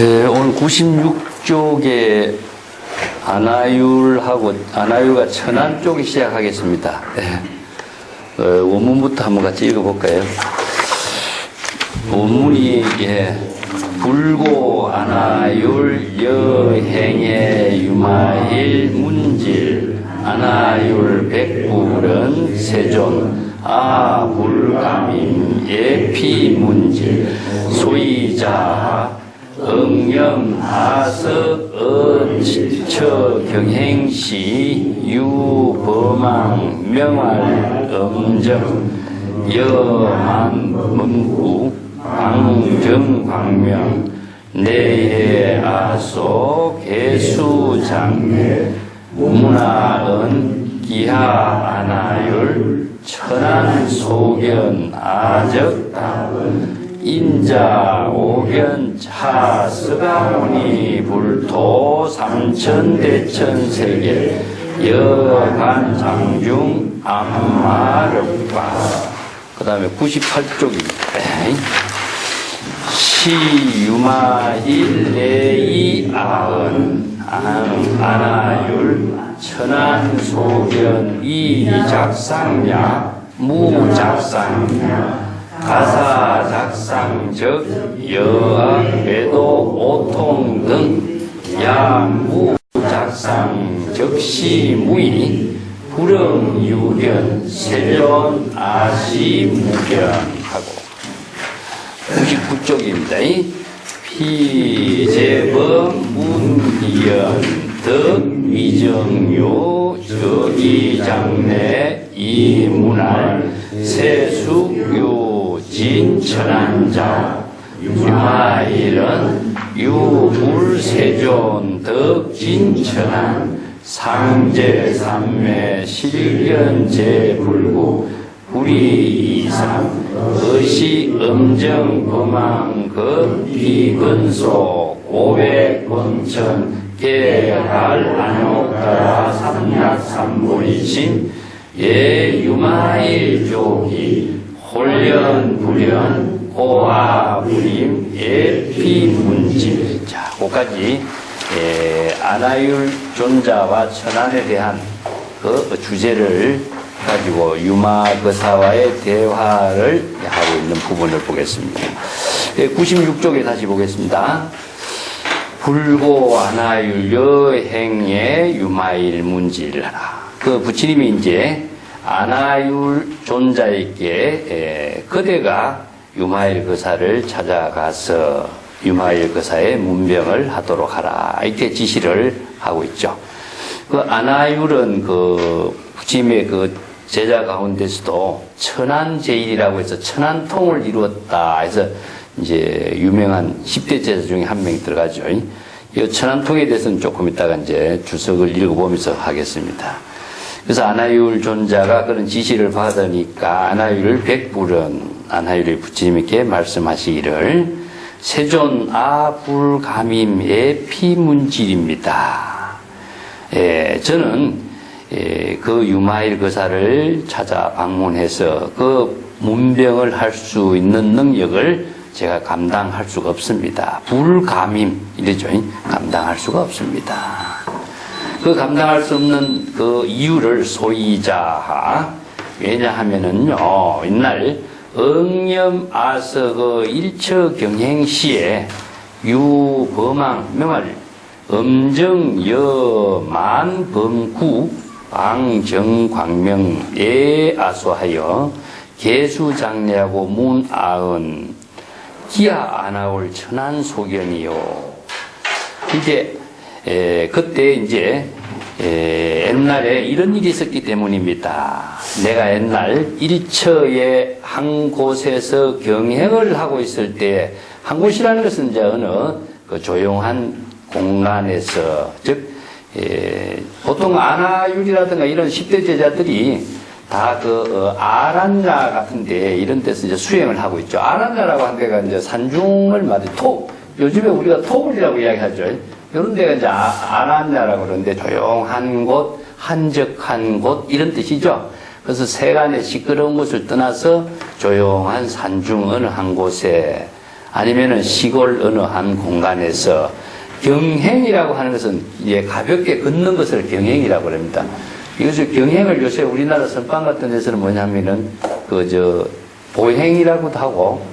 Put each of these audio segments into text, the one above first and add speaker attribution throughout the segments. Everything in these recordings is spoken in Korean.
Speaker 1: 오늘 96쪽에 안하율과 천안 쪽이 시작하겠습니다. 원문부터 한번 같이 읽어볼까요? 원문이 불고 안하율 여행의 유마일 문질 안하율 백불은 세존 아불감임 예피문질 소이자 응염하서 어처 경행시 유범왕 명활 엄정 여만 문구 광정광명 내해 아소 개수장례 문화은 기하 안하율 천안 소견 아적답은 인자 오견 차스가모니 불토 삼천대천세계 여간 장중 암마력바. 그 다음에 98쪽입니다. 시유마일 내이 아은 안하율 천안 소견 이작상야 무작상야 가사 작상적 여학 배도 오통 등 야무 작상적 시무이 불응 유견 세존 아시 무견하고 99쪽입니다. 피제범 문기연 덕위정요 저기장내 이문할 세숙요 진천안자 유마일은 유불세존 덕진천안 상제삼매 실견제불구 불이이상 의시 음정범왕 급비근소 고백권천 개할 안욕따라 삼약삼보이신 예유마일 조기 홀련 불연 고아불임 예피문질. 자, 거기까지 안하율 존자와 천안에 대한 그 주제를 가지고 유마거사와의 대화를 하고 있는 부분을 보겠습니다. 96쪽에 다시 보겠습니다. 불고 안하율 여행의 유마일 문질하라. 그 부처님이 이제 안하율 존자에게 그대가 유마일 거사를 찾아가서 유마일 거사의 문병을 하도록 하라, 이렇게 지시를 하고 있죠. 그 안하율은 그 부처님의 그 제자 가운데서도 천안제일이라고 해서 천안통을 이루었다 해서 이제 유명한 10대 제자 중에 한 명이 들어가죠. 이 천안통에 대해서는 조금 이따가 이제 주석을 읽어보면서 하겠습니다. 그래서 안하율 존자가 그런 지시를 받으니까 안하율을 백불은 안하율의 부처님께 말씀하시기를 세존 아불감임 예피문질입니다. 저는 그 유마일 거사를 찾아 방문해서 그 문병을 할 수 있는 능력을 제가 감당할 수가 없습니다. 불감임 이러죠. 감당할 수가 없습니다. 그 감당할 수 없는 그 이유를 소이자하. 왜냐하면은요, 옛날 응염아서 그 일처 경행시에 유범왕 명할 엄정여만 범구 광정광명에 아소하여 개수장례하고 문아은 기하 안하율 천안소견이요. 이제 그때 이제 옛날에 이런 일이 있었기 때문입니다. 내가 옛날 일처에 한 곳에서 경행을 하고 있을 때, 한 곳이라는 것은 이제 어느 그 조용한 공간에서, 즉 보통 안하율이라든가 이런 10대 제자들이 다 그 아란야 같은데 이런 데서 이제 수행을 하고 있죠. 아란야라고 한 데가 이제 산중을 말해 요즘에 우리가 토굴이라고 이야기하죠. 이런 데가 이제 아란야라고 그러는데 조용한 곳, 한적한 곳 이런 뜻이죠. 그래서 세간의 시끄러운 곳을 떠나서 조용한 산중 어느 한 곳에 아니면은 시골 어느 한 공간에서 경행이라고 하는 것은 이제 가볍게 걷는 것을 경행이라고 합니다. 이것을 경행을 요새 우리나라 선방 같은 데서는 뭐냐면은 보행이라고도 하고,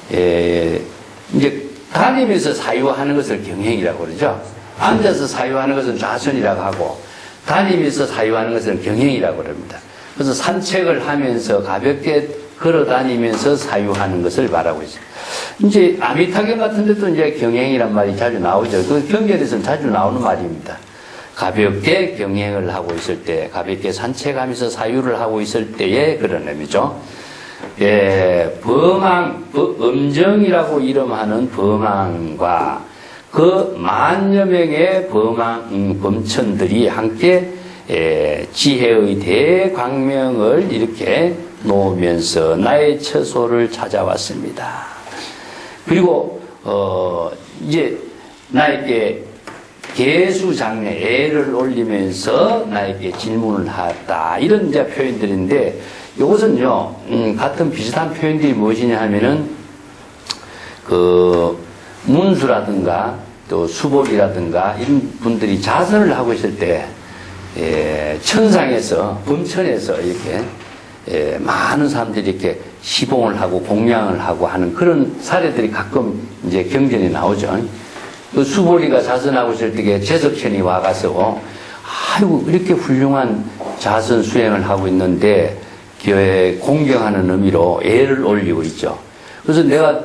Speaker 1: 이제 다니면서 사유하는 것을 경행이라고 그러죠. 앉아서 사유하는 것은 좌선이라고 하고, 다니면서 사유하는 것은 경행이라고 합니다. 그래서 산책을 하면서 가볍게 걸어 다니면서 사유하는 것을 말하고 있어요. 이제 아미타경 같은 데도 이제 경행이란 말이 자주 나오죠. 그 경전에서는 자주 나오는 말입니다. 가볍게 경행을 하고 있을 때, 가볍게 산책하면서 사유를 하고 있을 때의 그런 의미죠. 음정이라고 이름하는 범왕과 그 만여 명의 범천들이 함께 지혜의 대광명을 이렇게 놓으면서 나의 처소를 찾아왔습니다. 그리고 이제 나에게 계수장례 애를 올리면서 나에게 질문을 하였다. 이런 이제 표현들인데, 이것은요 같은 비슷한 표현들이 무엇이냐 하면은 문수라든가 또 수복이라든가 이런 분들이 자선을 하고 있을 때 천상에서 범천에서 이렇게 많은 사람들이 이렇게 시봉을 하고 공양을 하고 하는 그런 사례들이 가끔 이제 경전에 나오죠. 그 수보리가 자선하고 있을 때 제석천이 와가서 아이고 이렇게 훌륭한 자선 수행을 하고 있는데 교회에 공경하는 의미로 애를 올리고 있죠. 그래서 내가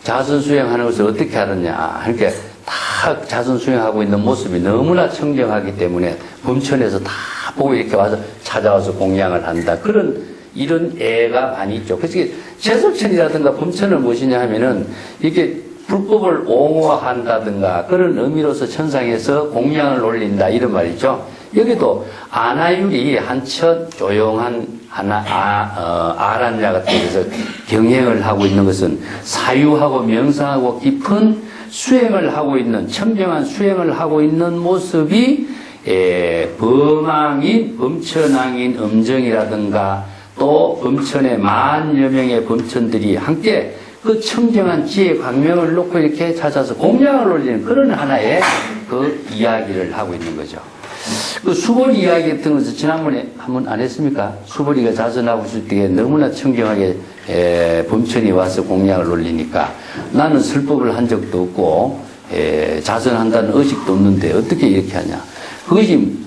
Speaker 1: 자선 수행하는 것을 어떻게 하느냐. 그러니까 다 자선 수행하고 있는 모습이 너무나 청정하기 때문에 범천에서 다 보고 이렇게 와서 찾아와서 공양을 한다. 이런 애가 많이 있죠. 그래서 제석천이라든가 범천은 무엇이냐 하면은 이렇게 불법을 옹호한다든가 그런 의미로서 천상에서 공양을 올린다. 이런 말이죠. 여기도 아나율이 한첫 조용한 아란야 같은 데서 경행을 하고 있는 것은 사유하고 명상하고 깊은 수행을 하고 있는, 청정한 수행을 하고 있는 모습이 범천왕인 음정이라든가 또 범천의 만여 명의 범천들이 함께 그 청정한 지혜 광명을 놓고 이렇게 찾아서 공양을 올리는 그런 하나의 그 이야기를 하고 있는 거죠. 그 수보리 이야기 같은 것을 지난번에 한번 안 했습니까? 수보리가 자선하고 있을 때 너무나 청정하게 범천이 와서 공양을 올리니까 나는 설법을 한 적도 없고 자선한다는 의식도 없는데 어떻게 이렇게 하냐. 그것이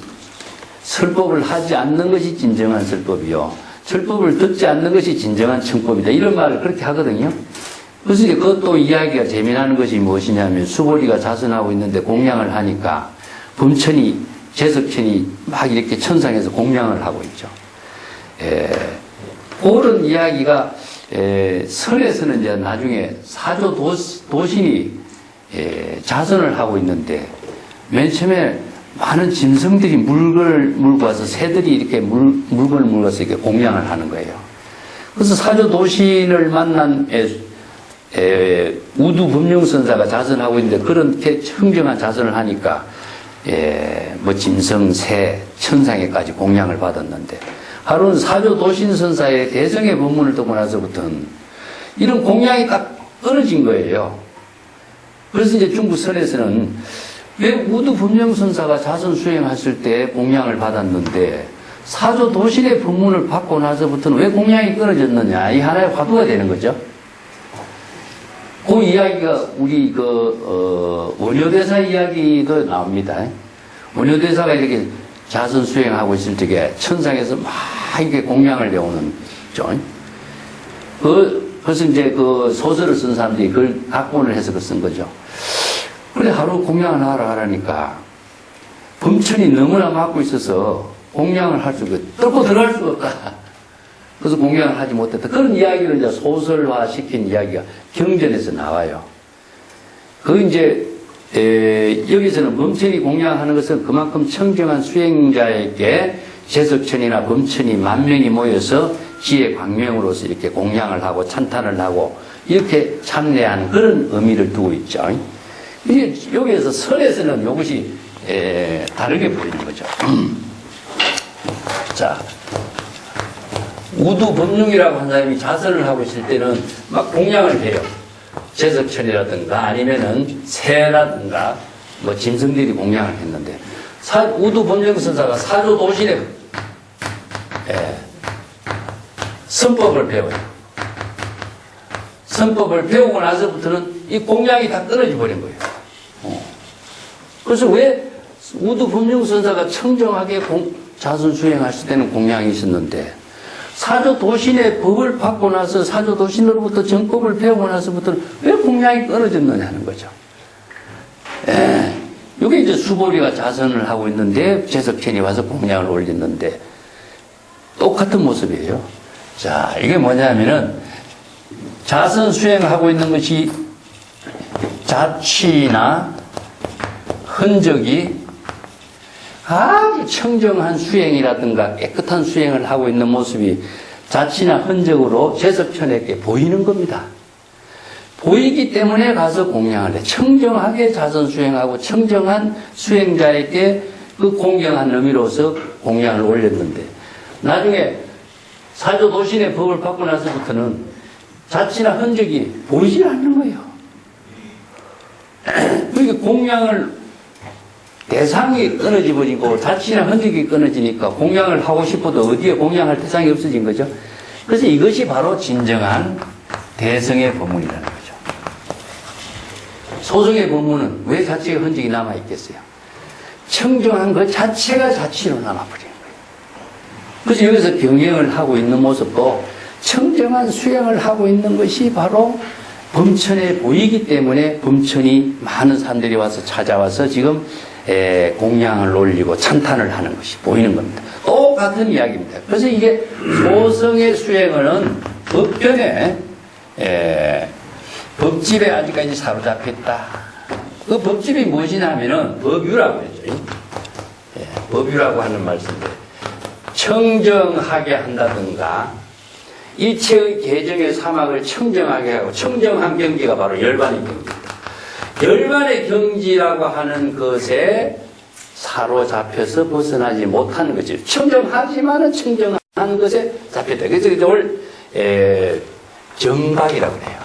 Speaker 1: 설법을 하지 않는 것이 진정한 설법이요. 설법을 듣지 않는 것이 진정한 청법이다. 이런 말을 그렇게 하거든요. 그래서 이제 그것도 이야기가 재미나는 것이 무엇이냐면 수보리가 자선하고 있는데 공양을 하니까 범천이 제석천이 막 이렇게 천상에서 공양을 하고 있죠. 그런 이야기가 설에서는 이제 나중에 사조 도신이 자선을 하고 있는데 맨 처음에 많은 짐승들이 물건을 물고 와서 새들이 이렇게 물건을 물고 와서 이렇게 공양을 하는 거예요. 그래서 사조 도신을 만난 우두 법룡선사가 자선하고 있는데 그렇게 청정한 자선을 하니까 짐승, 새, 천상에까지 공양을 받았는데 하루는 사조 도신선사의 대성의 법문을 듣고 나서부터는 이런 공양이 딱 끊어진 거예요. 그래서 이제 중국 선에서는 왜 우두 법룡선사가 자선 수행했을 때 공양을 받았는데 사조 도신의 법문을 받고 나서부터는 왜 공양이 끊어졌느냐. 이 하나의 화두가 되는 거죠. 그 이야기가 우리 원효대사 이야기도 나옵니다. 원효대사가 이렇게 자선 수행하고 있을 적에 천상에서 막 이렇게 공양을 내오는 죠. 그래서 이제 그 소설을 쓴 사람들이 그걸 각본을 해서 쓴 거죠. 그래 하루 공양을 하라니까 범천이 너무나 막고 있어서 공양을 할 수가 뚫고 들어갈 수가 없다. 그래서 공양을 하지 못했다. 그런 이야기를 이제 소설화 시킨 이야기가 경전에서 나와요. 여기서는 범천이 공양하는 것은 그만큼 청정한 수행자에게 제석천이나 범천이 만명이 모여서 지혜 광명으로서 이렇게 공양을 하고 찬탄을 하고 이렇게 참례하는 그런 의미를 두고 있죠. 이게 여기에서 설에서는 이것이 다르게 보이는 거죠. 자. 우두 법룡이라고 한 사람이 자선을 하고 있을 때는 막 공양을 해요. 제석천이라든가 아니면은 새라든가 뭐 짐승들이 공양을 했는데 우두 법령선사가 사조 도신에 선법을 배워요. 선법을 배우고 나서부터는 이 공양이 다 떨어져 버린 거예요. 그래서 왜 우두 법령선사가 청정하게 자선 수행했을 때는 공양이 있었는데 사조 도신의 법을 받고 나서 사조 도신으로부터 정법을 배우고 나서부터는 왜 공양이 끊어졌느냐 하는 거죠. 이게 이제 수보리가 자선을 하고 있는데 제석천이 와서 공양을 올렸는데 똑같은 모습이에요. 자, 이게 뭐냐면은 자선 수행하고 있는 것이 자취나 흔적이 아주 청정한 수행이라든가 깨끗한 수행을 하고 있는 모습이 자취나 흔적으로 제석천에게 보이는 겁니다. 보이기 때문에 가서 공양을 해. 청정하게 자선 수행하고 청정한 수행자에게 그 공경한 의미로서 공양을 올렸는데 나중에 사조 도신의 법을 받고 나서부터는 자취나 흔적이 보이질 않는 거예요. 그러니까 공양을 대상이 끊어져 버리고 자취나 흔적이 끊어지니까 공양을 하고 싶어도 어디에 공양할 대상이 없어진 거죠. 그래서 이것이 바로 진정한 대성의 법문이라는 거죠. 소성의 법문은 왜 자취의 흔적이 남아있겠어요? 청정한 것 자체가 자취로 남아버리는 거예요. 그래서 여기서 경영을 하고 있는 모습도 청정한 수행을 하고 있는 것이 바로 범천에 보이기 때문에 범천이 많은 사람들이 와서 찾아와서 지금 공양을 올리고 찬탄을 하는 것이 보이는 겁니다. 똑같은 이야기입니다. 그래서 이게 소성의 수행은 법변에 법집에 아직까지 사로잡혀 있다. 그 법집이 무엇이냐면은 법유라고 했죠. 법유라고 하는 말씀인데 청정하게 한다든가 일체의 계정의 사막을 청정하게 하고 청정한 경지가 바로 열반의 경지입니다. 열반의 경지라고 하는 것에 사로잡혀서 벗어나지 못하는 거죠. 청정하지만은 청정한 것에 잡혔다. 그래서 이걸 정박이라고 해요.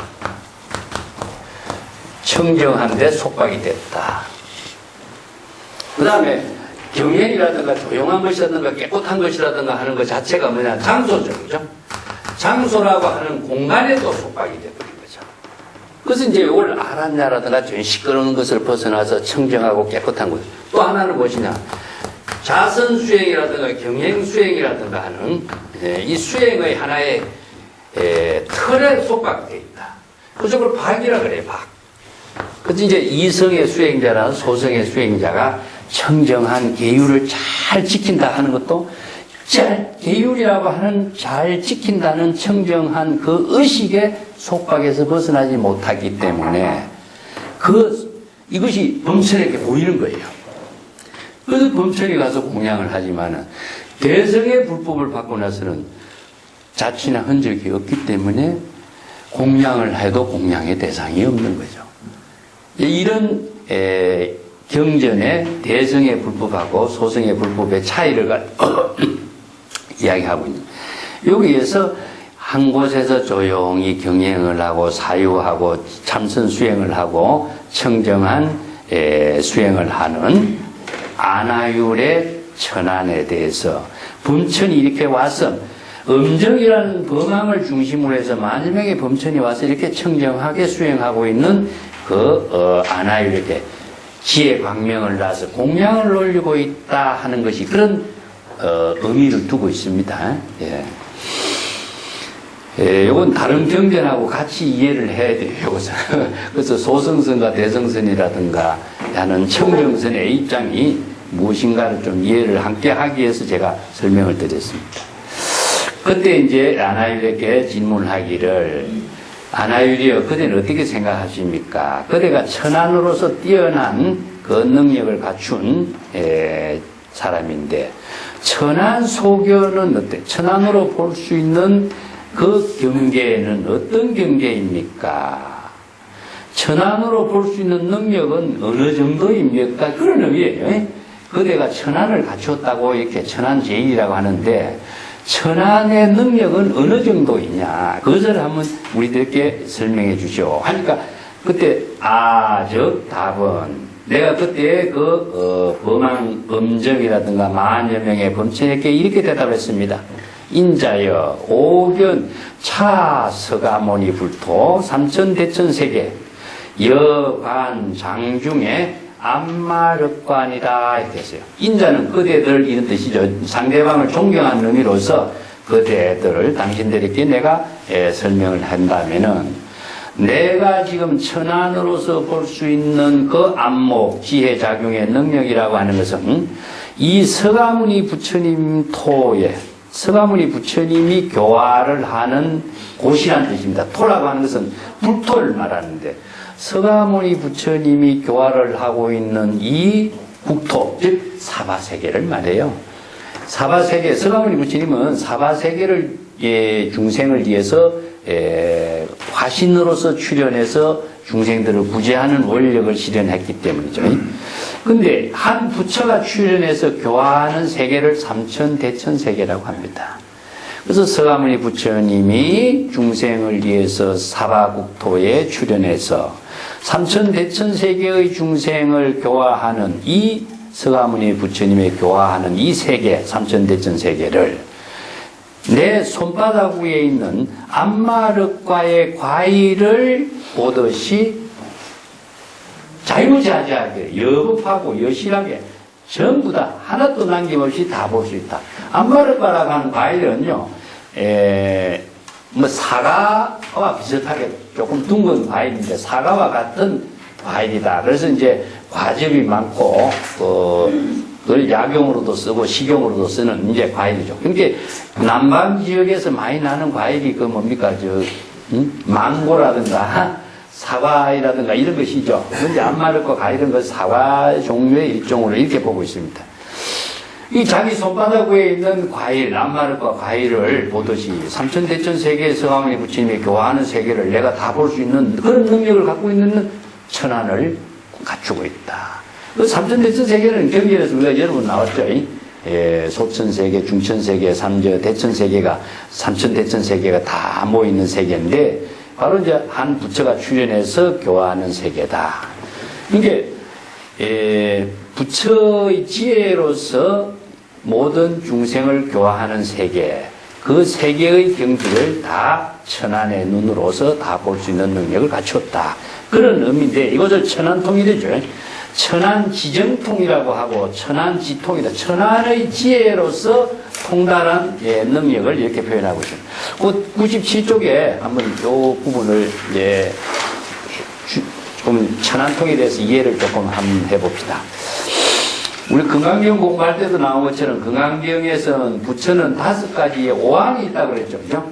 Speaker 1: 청정한데 속박이 됐다. 그 다음에 경행이라든가 조용한 것이라든가 깨끗한 것이라든가 하는 것 자체가 뭐냐? 장소죠. 그죠? 장소라고 하는 공간에도 속박이 되버린 거죠. 그래서 이제 이걸 알았냐라든가 좀 시끄러운 것을 벗어나서 청정하고 깨끗한 것. 또 하나는 무엇이냐? 자선 수행이라든가 경행 수행이라든가 하는 이 수행의 하나의 틀에 속박되어 있다. 그래서 그걸 박이라 그래요. 박. 그래서 이제 이성의 수행자나 소성의 수행자가 청정한 계율을 잘 지킨다 하는 것도 계율이라고 하는 잘 지킨다는 청정한 그 의식의 속박에서 벗어나지 못하기 때문에 이것이 범천에게 보이는 거예요. 그래서 범천에 가서 공양을 하지만은 대성의 불법을 받고 나서는 자취나 흔적이 없기 때문에 공양을 해도 공양의 대상이 없는 거죠. 이런 경전에 대성의 불법하고 소성의 불법의 차이를 이야기하고 있는. 여기에서 한 곳에서 조용히 경행을 하고 사유하고 참선 수행을 하고 청정한 수행을 하는 안하율의 천안에 대해서 범천이 이렇게 와서 음정이라는 범함을 중심으로 해서 만여 명의 범천이 와서 이렇게 청정하게 수행하고 있는 안하율에게 지혜 광명을 놔서 공양을 올리고 있다 하는 것이 그런 의미를 두고 있습니다. 이건 다른 경전하고 같이 이해를 해야 돼요. 이것은. 그래서 소성선과 대성선이라든가 하는 청정선의 입장이 무엇인가를 좀 이해를 함께 하기 위해서 제가 설명을 드렸습니다. 그때 이제 안하율에게 질문하기를 안하율이여 그대는 어떻게 생각하십니까? 그대가 천안으로서 뛰어난 그 능력을 갖춘 사람인데 천안 소견은 어때? 천안으로 볼 수 있는 그 경계는 어떤 경계입니까? 천안으로 볼 수 있는 능력은 어느 정도입니까? 그런 의미예요. 그대가 천안을 갖췄다고 이렇게 천안제일이라고 하는데 천안의 능력은 어느 정도이냐? 그것을 한번 우리들께 설명해 주시오. 하니까 그때 즉 답은 내가 그때 범한 음정이라든가 만여 명의 범천에게 이렇게 대답했습니다. 인자여 오견 차 서가모니 불토 삼천대천세계 여관 장중에 암마력관이다 이렇게 했어요. 인자는 그대들 이런 뜻이죠. 상대방을 존경하는 의미로서 그대들을 당신들에게 내가 설명을 한다면은 내가 지금 천안으로서 볼 수 있는 그 안목, 지혜작용의 능력이라고 하는 것은 이 서가모니 부처님 토에 서가모니 부처님이 교화를 하는 곳이라는 뜻입니다. 토라고 하는 것은 불토를 말하는데 서가모니 부처님이 교화를 하고 있는 이 국토, 즉 사바세계를 말해요. 사바세계, 서가모니 부처님은 사바세계를 중생을 위해서 화신으로서 출현해서 중생들을 구제하는 원력을 실현했기 때문이죠. 근데 한 부처가 출현해서 교화하는 세계를 삼천대천세계라고 합니다. 그래서 서가모니 부처님이 중생을 위해서 사바국토에 출현해서 삼천대천세계의 중생을 교화하는 이 서가모니 부처님의 교화하는 이 세계, 삼천대천세계를 내 손바닥 위에 있는 암마륵과의 과일을 보듯이 자유자재하게 여급하고 여실하게 전부 다 하나도 남김없이 다 볼 수 있다. 암마륵과라고 하는 과일은요, 사과와 비슷하게 조금 둥근 과일인데 사과와 같은 과일이다. 그래서 이제 과즙이 많고 그걸 약용으로도 쓰고 식용으로도 쓰는 이제 과일이죠. 그러니까 남방 지역에서 많이 나는 과일이 뭡니까 망고라든가 사과이라든가 이런 것이죠. 근데 암마륵과 과일은 그 사과 종류의 일종으로 이렇게 보고 있습니다. 이 자기 손바닥 위에 있는 과일, 암마륵과 과일을 보듯이 삼천대천 세계의 서가모니 부처님이 교화하는 세계를 내가 다 볼 수 있는 그런 능력을 갖고 있는 천안을 갖추고 있다. 그 삼천대천 세계는 경전에서 우리가 여러 번 나왔죠. 소천세계, 중천세계, 대천세계가, 삼천대천세계가 다 모이는 세계인데, 바로 이제 한 부처가 출현해서 교화하는 세계다. 이게, 부처의 지혜로서 모든 중생을 교화하는 세계, 그 세계의 경지를 다 천안의 눈으로서 다 볼 수 있는 능력을 갖췄다. 그런 의미인데, 이것을 천안통이되죠. 천안지정통이라고 하고 천안지통이다. 천안의 지혜로서 통달한 능력을 이렇게 표현하고 있습니다. 97쪽에 한번 이 부분을 좀 천안통에 대해서 이해를 조금 한번 해봅시다. 우리 금강경 공부할 때도 나온 것처럼 금강경에서는 부처는 5가지의 오안이 있다고 그랬죠. 그죠?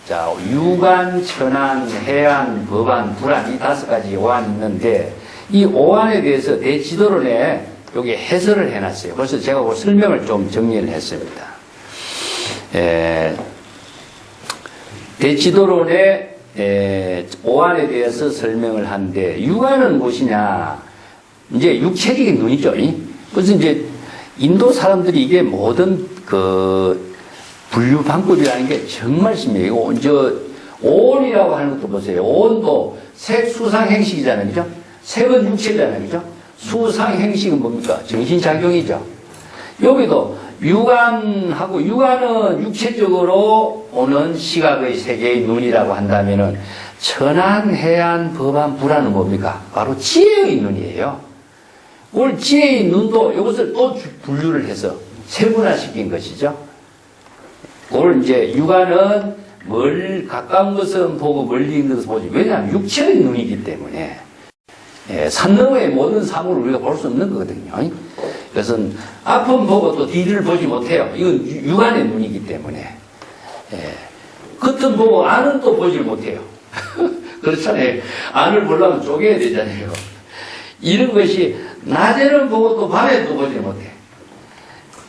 Speaker 1: 자, 유관, 천안, 해안, 법안, 불안 이 5가지 오안이 있는데 이 오안에 대해서 대지도론에 여기 해설을 해놨어요. 그래서 제가 그 설명을 좀 정리를 했습니다. 대지도론에 오안에 대해서 설명을 하는데 유관은 무엇이냐? 이제 육체적인 눈이죠. 그래서 이제 인도 사람들이 이게 모든 분류 방법이라는 게 정말 심해요. 오온이라고 하는 것도 보세요. 오온도 색, 수상, 행식이잖아요. 그죠? 색은 육체잖아요. 그죠? 수상, 행식은 뭡니까? 정신작용이죠. 여기도 유관하고, 유관은 육체적으로 오는 시각의 세계의 눈이라고 한다면은, 천안, 해안, 법안, 불안은 뭡니까? 바로 지혜의 눈이에요. 오늘 지혜의 눈도 이것을 또 분류를 해서 세분화시킨 것이죠. 오늘 이제 유관은 가까운 것은 보고 멀리 있는 것은 보지. 왜냐하면 육체의 눈이기 때문에. 산 너머의 모든 사물을 우리가 볼 수 없는 거거든요. 그것은 앞은 보고 또 뒤를 보지 못해요. 이건 육안의 눈이기 때문에. 겉은 보고 안은 또 보지 못해요. 그렇잖아요. 안을 보려면 쪼개야 되잖아요. 이런 것이 낮에는 보고 또 밤에도 보지 못해요.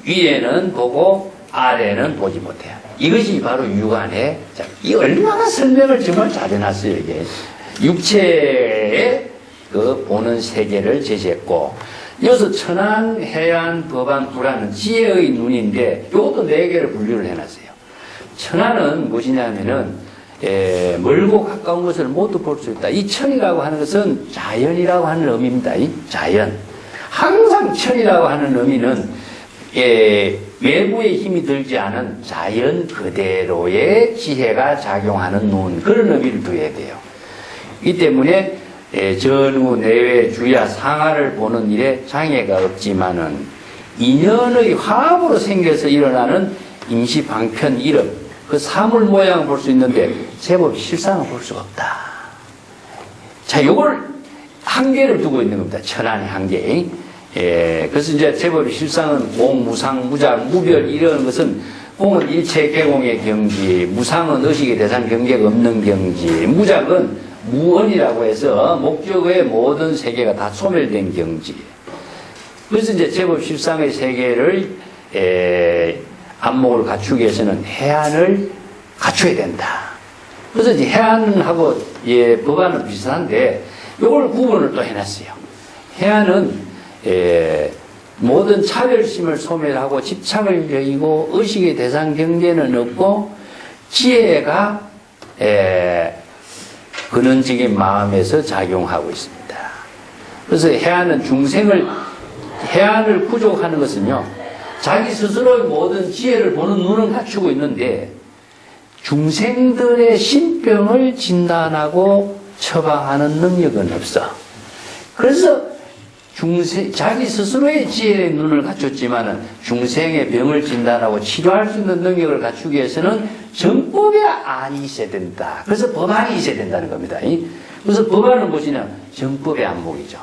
Speaker 1: 위에는 보고 아래는 보지 못해요. 이것이 바로 육안의, 이 얼마나 설명을 정말 잘 해놨어요, 이게. 육체의 보는 세계를 제시했고, 여기서 천안, 해안, 법안, 불안은 지혜의 눈인데, 이것도 4개를 분류를 해놨어요. 천안은 무엇이냐면은, 멀고 가까운 것을 모두 볼 수 있다. 이 천이라고 하는 것은 자연이라고 하는 의미입니다. 이 자연. 항상 천이라고 하는 의미는 외부의 힘이 들지 않은 자연 그대로의 지혜가 작용하는 눈, 그런 의미를 두어야 돼요. 이 때문에 전후 내외 주야 상하를 보는 일에 장애가 없지만은 인연의 화합으로 생겨서 일어나는 임시 방편 이름, 그 사물 모양을 볼 수 있는데 제법 실상을 볼 수가 없다. 자, 요걸 한계를 두고 있는 겁니다. 천안의 한계. 그래서 이제 제법 실상은 공, 무상, 무작, 무별 이런 것은 공은 일체 개공의 경지, 무상은 의식의 대상 경계가 없는 경지, 무작은 무언이라고 해서 목적의 모든 세계가 다 소멸된 경지. 그래서 이제 제법 실상의 세계를 안목을 갖추기 위해서는 해안을 갖춰야 된다. 그래서 이제 해안하고 법안은 비슷한데 이걸 구분을 또 해놨어요. 해안은 모든 차별심을 소멸하고 집착을 여의고 의식의 대상 경계는 없고 지혜가 근원적인 마음에서 작용하고 있습니다. 그래서 해안은 해안을 구족하는 것은요, 자기 스스로의 모든 지혜를 보는 눈은 갖추고 있는데 중생들의 신병을 진단하고 처방하는 능력은 없어. 그래서 자기 스스로의 지혜의 눈을 갖췄지만은 중생의 병을 진단하고 치료할 수 있는 능력을 갖추기 위해서는 정법의 안이 있어야 된다. 그래서 법안이 있어야 된다는 겁니다. 그래서 법안은 무엇이냐? 정법의 안목이죠.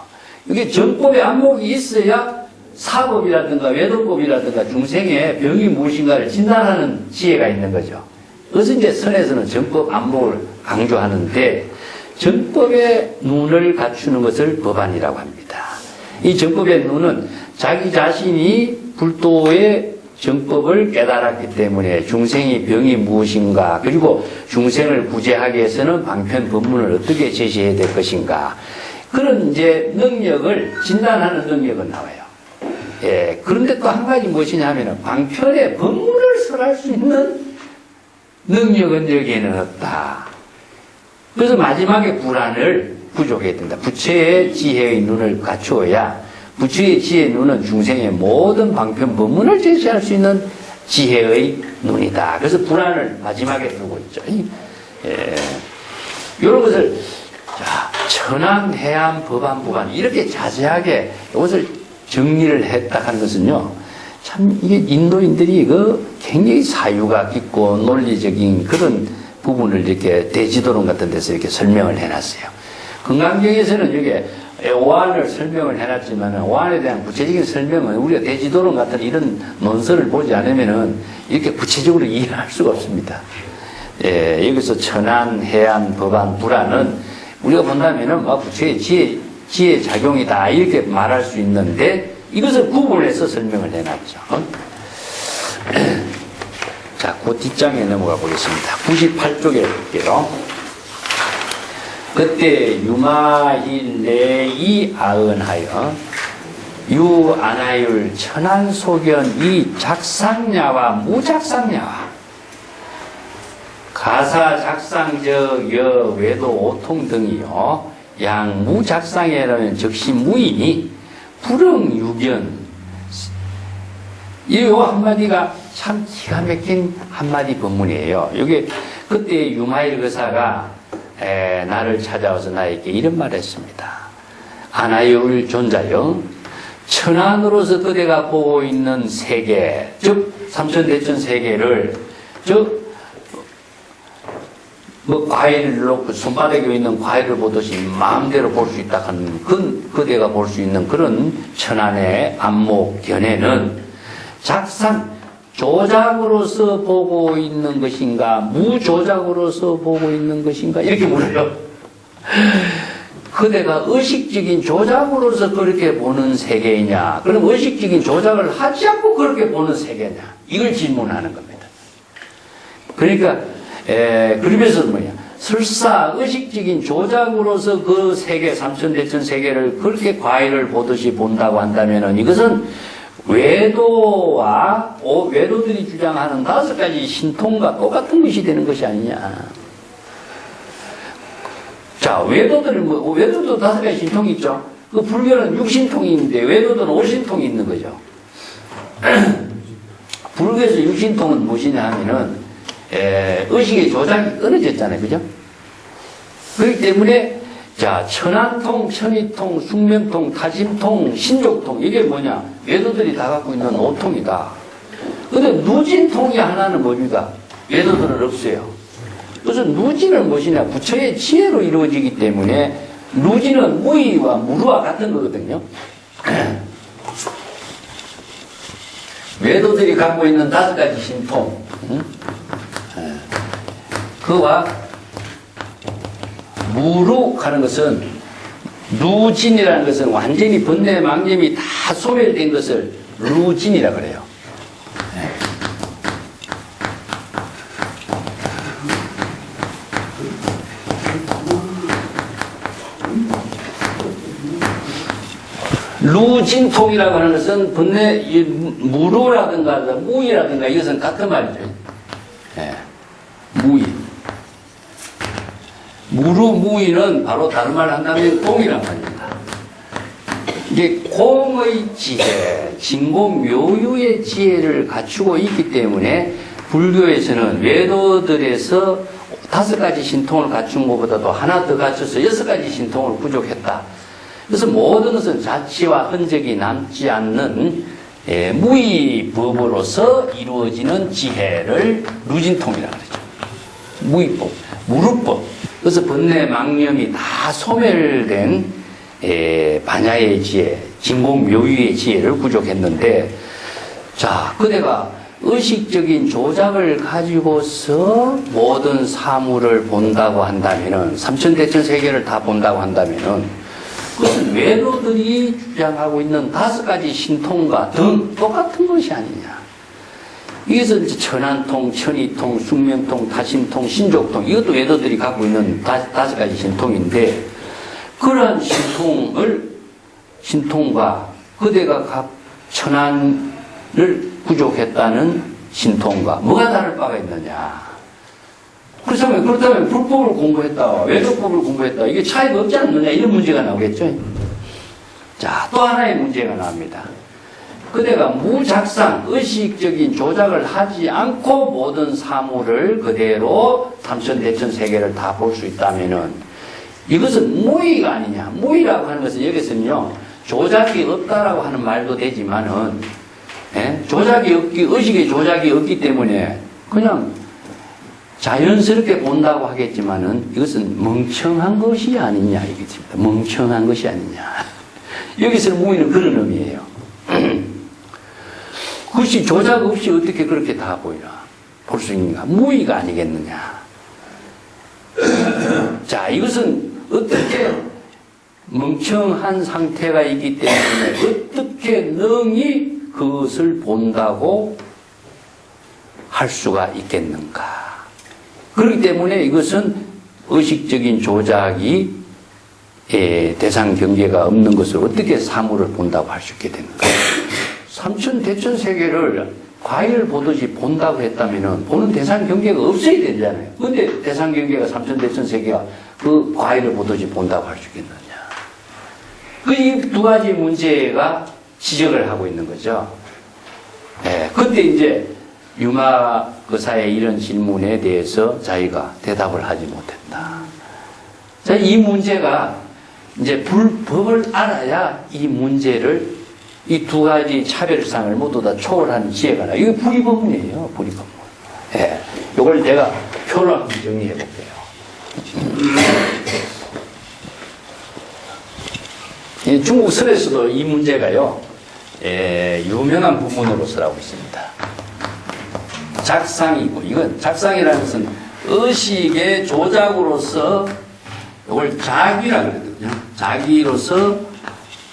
Speaker 1: 이게 정법의 안목이 있어야 사법이라든가 외도법이라든가 중생의 병이 무엇인가를 진단하는 지혜가 있는 거죠. 그래서 이제 선에서는 정법 안목을 강조하는데 정법의 눈을 갖추는 것을 법안이라고 합니다. 이 정법의 눈은 자기 자신이 불도의 정법을 깨달았기 때문에 중생의 병이 무엇인가, 그리고 중생을 구제하기 위해서는 방편 법문을 어떻게 제시해야 될 것인가, 그런 이제 능력을 진단하는 능력은 나와요. 그런데 또 한 가지 무엇이냐 하면 방편에 법문을 설할 수 있는 능력은 여기에는 없다. 그래서 마지막에 불안을 부족해야 된다. 부처의 지혜의 눈을 갖추어야, 부처의 지혜의 눈은 중생의 모든 방편 법문을 제시할 수 있는 지혜의 눈이다. 그래서 불안을 마지막에 두고 있죠. 이런 것을 천안, 해안, 법안, 부관 이렇게 자세하게 이것을 정리를 했다 하는 것은요, 참 이게 인도인들이 굉장히 사유가 깊고 논리적인 그런 부분을 이렇게 대지도론 같은 데서 이렇게 설명을 해놨어요. 금강경에서는 이게 오한을 설명을 해놨지만 오한에 대한 구체적인 설명은 우리가 대지도론 같은 이런 논설을 보지 않으면은 이렇게 구체적으로 이해할 수가 없습니다. 여기서 천안, 해안, 법안, 불안은 우리가 본다면은 부처의 지혜 작용이다 이렇게 말할 수 있는데 이것을 구분해서 설명을 해놨죠. 자, 그 뒷장에 넘어가 보겠습니다. 98쪽에 볼게요. 그때 유마힐레이 아은하여 유아나율 천안소견 이 작상야와 무작상야와 가사 작상적 여 외도 오통 등이요 양 무작상야라는 즉시 무인이 불응유견 이 한마디가 참 기가 막힌 한마디 법문이에요. 여기 그때 유마일 의사가 나를 찾아와서 나에게 이런 말을 했습니다. 아나율 존자여 천안으로서 그대가 보고 있는 세계 즉 삼천대천 세계를 즉 과일을 놓고 손바닥에 있는 과일을 보듯이 마음대로 볼 수 있다 하는 그대가 볼 수 있는 그런 천안의 안목 견해는 작상 조작으로서 보고 있는 것인가 무조작으로서 보고 있는 것인가 이렇게 물어요. 그대가 의식적인 조작으로서 그렇게 보는 세계이냐 그럼 의식적인 조작을 하지 않고 그렇게 보는 세계냐 이걸 질문하는 겁니다. 그러니까 그러면서 뭐냐 설사 의식적인 조작으로서 그 세계 삼천대천 세계를 그렇게 과일을 보듯이 본다고 한다면은 이것은 외도들이 주장하는 5가지 신통과 똑같은 것이 되는 것이 아니냐. 자, 외도들은 외도도 5가지 신통이 있죠. 그 불교는 6신통이 있는데 외도들은 5신통이 있는 거죠. 불교에서 6신통은 무엇이냐 하면은, 의식의 조작이 끊어졌잖아요. 그죠? 그렇기 때문에, 자, 천안통, 천이통, 숙명통, 타심통, 신족통, 이게 뭐냐? 외도들이 다 갖고 있는 5통이다. 근데 누진통이 하나는 뭡니까? 외도들은 없어요. 그래서 누진은 무엇이냐? 부처의 지혜로 이루어지기 때문에, 누진은 무의와 무루와 같은 거거든요. 외도들이 갖고 있는 5가지 신통, 그와 무룩하는 것은, 누진이라는 것은 완전히 번뇌 망념이 다 소멸된 것을 루진이라 그래요. 루진통이라고 하는 것은 번뇌, 무루라든가 무의라든가 이것은 같은 말이죠. 무의. 무루, 무의는 바로 다른 말로 한다면 공이란 말입니다. 이게 공의 지혜, 진공묘유의 지혜를 갖추고 있기 때문에 불교에서는 외도들에서 5가지 신통을 갖춘 것보다도 하나 더 갖춰서 6가지 신통을 부족했다. 그래서 모든 것은 자취와 흔적이 남지 않는 무의법으로서 이루어지는 지혜를 루진통이라고 그러죠. 무의법, 무루법. 그래서 번뇌 망념이 다 소멸된 반야의 지혜, 진공묘유의 지혜를 부족했는데, 자, 그대가 의식적인 조작을 가지고서 모든 사물을 본다고 한다면은, 삼천대천세계를 다 본다고 한다면은, 그것은 외도들이 주장하고 있는 5가지 신통과 똑같은 것이 아니냐. 이것은 천안통, 천이통, 숙명통, 타심통, 신족통, 이것도 외도들이 갖고 있는 5가지 신통인데, 그러한 신통과 그대가 각 천안을 부족했다는 신통과 뭐가 다를 바가 있느냐. 그렇다면 불법을 공부했다, 외도법을 공부했다, 이게 차이가 없지 않느냐, 이런 문제가 나오겠죠. 자, 또 하나의 문제가 나옵니다. 그대가 무작상, 의식적인 조작을 하지 않고 모든 사물을 그대로 삼천대천세계를 다 볼 수 있다면은, 이것은 무의가 아니냐. 무의라고 하는 것은 여기서는요, 조작이 없다라고 하는 말도 되지만은, 의식의 조작이 없기 때문에 그냥 자연스럽게 본다고 하겠지만은 이것은 멍청한 것이 아니냐 이겠습니다. 멍청한 것이 아니냐. 여기서는 무의는 그런 의미예요. 그것이 조작 없이 어떻게 그렇게 다 보이나 볼 수 있는가? 무의가 아니겠느냐. 자, 이것은 어떻게 멍청한 상태가 있기 때문에 어떻게 능히 그것을 본다고 할 수가 있겠는가. 그렇기 때문에 이것은 의식적인 조작이 대상 경계가 없는 것을 어떻게 사물을 본다고 할 수 있게 되는가. 삼천대천세계를 과일 보듯이 본다고 했다면 보는 대상 경계가 없어야 되잖아요. 근데 대상 경계가 삼천대천세계가 그 과일을 보듯이 본다고 할 수 있겠느냐. 이 2가지 문제가 지적을 하고 있는 거죠. 그때 이제 유마거사의 이런 질문에 대해서 자기가 대답을 하지 못했다. 자, 이 문제가 이제 불법을 알아야 이 문제를, 이 2가지 차별상을 모두 다 초월하는 지혜가 나. 이거 불이법문이에요, 불이법문. 이걸 내가 표로 한번 정리해 볼게요. 중국 설에서도 이 문제가요, 유명한 부문으로 설하고 있습니다. 작상이고, 이건 작상이라는 것은 의식의 조작으로서 이걸 자기라고 그러거든요. 자기로서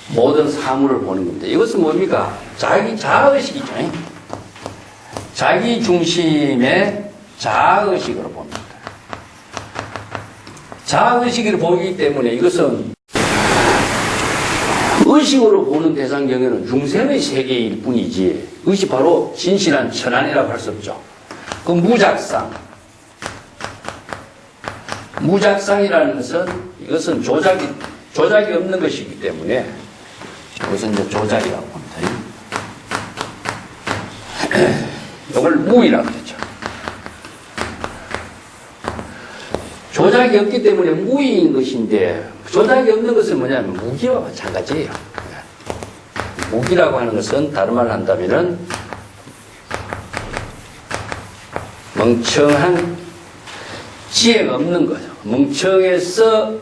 Speaker 1: 모든 사물을 보는 겁니다. 이것은 뭡니까? 자의식이죠. 자기 중심의 자의식으로 봅니다. 자의식으로 보기 때문에 이것은 의식으로 보는 대상 경계는 중생의 세계일 뿐이지, 이것이 바로 진실한 천안이라고 할 수 없죠. 그 무작상. 무작상이라는 것은 이것은 조작이 없는 것이기 때문에 이것은 이제 조작이라고 합니다. 이걸 무의라고 하죠. 조작이 없기 때문에 무의인 것인데, 조작이 없는 것은 뭐냐면 무기와 마찬가지예요. 무기라고 하는 것은 다른 말로 한다면은 멍청한 지혜가 없는 거죠. 멍청해서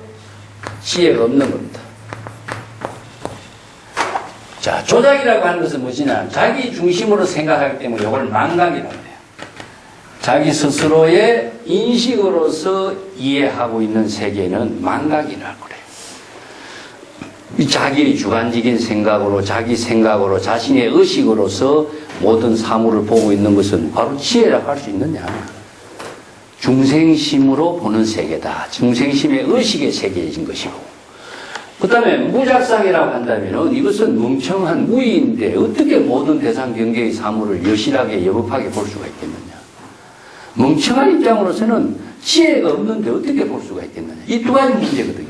Speaker 1: 지혜가 없는 겁니다. 자, 조작이라고 하는 것은 무엇이냐? 자기 중심으로 생각하기 때문에 이걸 망각이라고 해요. 자기 스스로의 인식으로서 이해하고 있는 세계는 망각이라고 그래요. 이 자기의 주관적인 생각으로, 자기 생각으로, 자신의 의식으로서 모든 사물을 보고 있는 것은 바로 지혜라고 할 수 있느냐? 중생심으로 보는 세계다. 중생심의 의식의 세계인 것이고. 그 다음에 무작상이라고 한다면 이것은 멍청한 무의인데 어떻게 모든 대상 경계의 사물을 여실하게 여법하게 볼 수가 있겠느냐. 멍청한 입장으로서는 지혜가 없는데 어떻게 볼 수가 있겠느냐. 이 두 가지 문제거든요.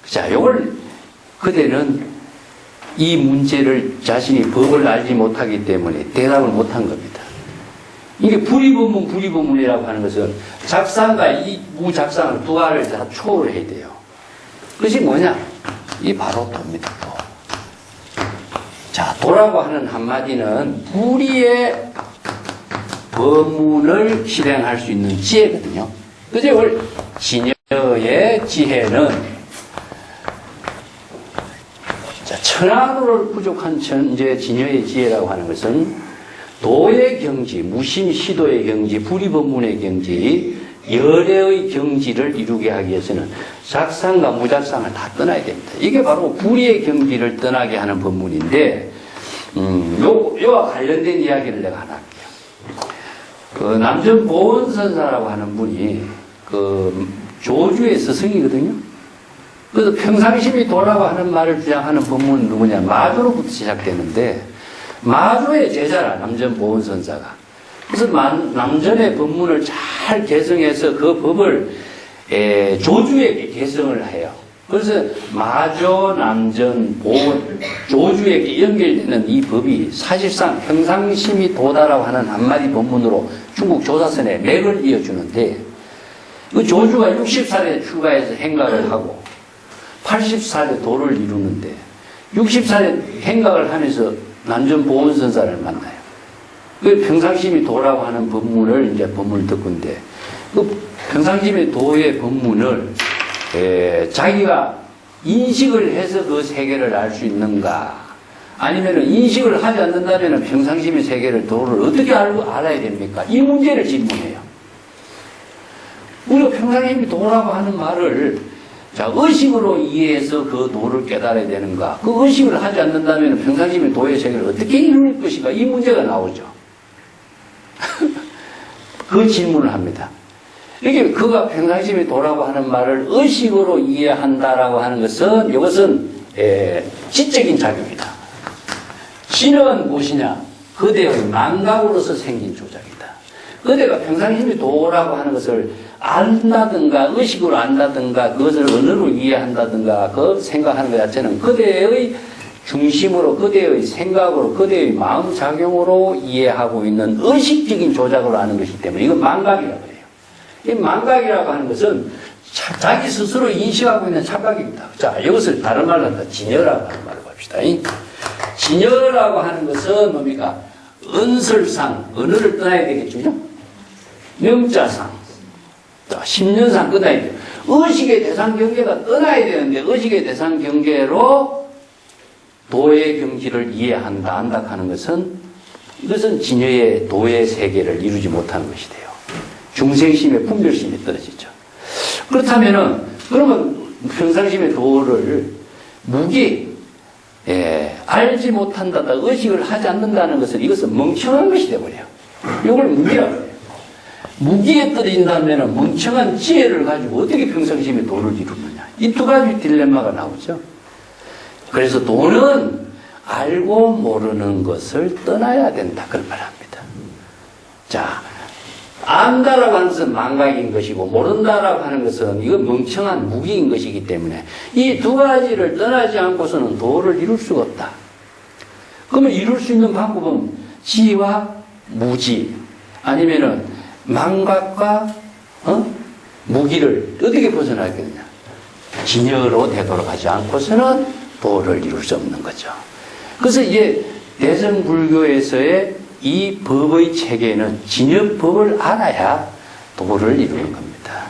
Speaker 1: 자, 요걸 그대는 이 문제를 자신이 법을 알지 못하기 때문에 대답을 못한 겁니다. 이게 불이법문이라고 하는 것은 작상과 이 무작상을 두 가지를 다 초월해야 돼요. 그것이 뭐냐? 이 바로 도입니다. 도. 자, 도라고 하는 한마디는 불의의 법문을 실행할 수 있는 지혜거든요. 그래서 진여의 지혜는 자, 천하도를 부족한 천재 진여의 지혜라고 하는 것은 도의 경지, 무심시도의 경지, 불의법문의 경지, 열애의 경지를 이루게 하기 위해서는 작상과 무작상을 다 떠나야 됩니다. 이게 바로 불의의 경지를 떠나게 하는 법문인데, 요와 관련된 이야기를 내가 하나 할게요. 그 남전 보은선사라고 하는 분이 그 조주의 스승이거든요. 그래서 평상심이 도라고 하는 말을 주장하는 법문은 누구냐? 마조로부터 시작되는데, 마조의 제자라, 남전 보은선사가. 그래서 남전의 법문을 잘 개성해서 그 법을 조주에게 개성을 해요. 그래서 마조, 남전, 보은, 조주에게 연결되는 이 법이 사실상 평상심이 도다라고 하는 한마디 법문으로 중국 조사선에 맥을 이어주는데, 그 조주가 60살에 출가해서 행각을 하고 80살에 도를 이루는데 60살에 행각을 하면서 남전 보은선사를 만나요. 그 평상심이 도라고 하는 법문을 이제 법문을 듣고인데, 그 평상심의 도의 법문을 자기가 인식을 해서 그 세계를 알 수 있는가, 아니면 인식을 하지 않는다면 평상심의 세계를 도를 어떻게 알아야 됩니까? 이 문제를 질문해요. 우리가 평상심이 도라고 하는 말을 자, 의식으로 이해해서 그 도를 깨달아야 되는가? 그 의식을 하지 않는다면 평상심의 도의 세계를 어떻게 이룰 것인가? 이 문제가 나오죠. 그 질문을 합니다. 이게 그가 평상심이 도라고 하는 말을 의식으로 이해한다라고 하는 것은 이것은 지적인 자격이다. 진은 무엇이냐? 그대의 망각으로서 생긴 조작이다. 그대가 평상심이 도라고 하는 것을 안다든가 의식으로 안다든가 그것을 언어로 이해한다든가 그 생각하는 것 자체는 그대의 중심으로 그대의 생각으로 그대의 마음작용으로 이해하고 있는 의식적인 조작으로 하는 것이기 때문에 이건 망각이라고 해요. 이 망각이라고 하는 것은 자기 스스로 인식하고 있는 착각입니다. 자, 이것을 다른 말로 한다. 진여라고 하는 말을 봅시다. 진여라고 하는 것은 뭡니까? 은설상, 언어를 떠나야 되겠죠. 명자상, 10년상 떠나야 돼요. 의식의 대상 경계가 떠나야 되는데 의식의 대상 경계로 도의 경지를 이해한다, 안다 하는 것은 이것은 진여의 도의 세계를 이루지 못하는 것이 돼요. 중생심의 분별심이 떨어지죠. 그렇다면은 그러면 평상심의 도를 알지 못한다, 의식을 하지 않는다는 것은 이것은 멍청한 것이 되어버려요. 이걸 무기라고 해요. 무기에 떨어진다면 멍청한 지혜를 가지고 어떻게 평상심의 도를 이루느냐. 이 두 가지 딜레마가 나오죠. 그래서 도는 알고 모르는 것을 떠나야 된다. 그걸 말합니다. 자, 안다라고 하는 것은 망각인 것이고 모른다라고 하는 것은 이건 멍청한 무기인 것이기 때문에 이 두 가지를 떠나지 않고서는 도를 이룰 수가 없다. 그러면 이룰 수 있는 방법은 지와 무지 아니면은 망각과 무기를 어떻게 벗어나겠느냐. 진여로 되돌아가지 않고서는 도를 이룰 수 없는 거죠. 그래서 이제 대승불교에서의 이 법의 체계는 진여법을 알아야 도를 이루는 겁니다.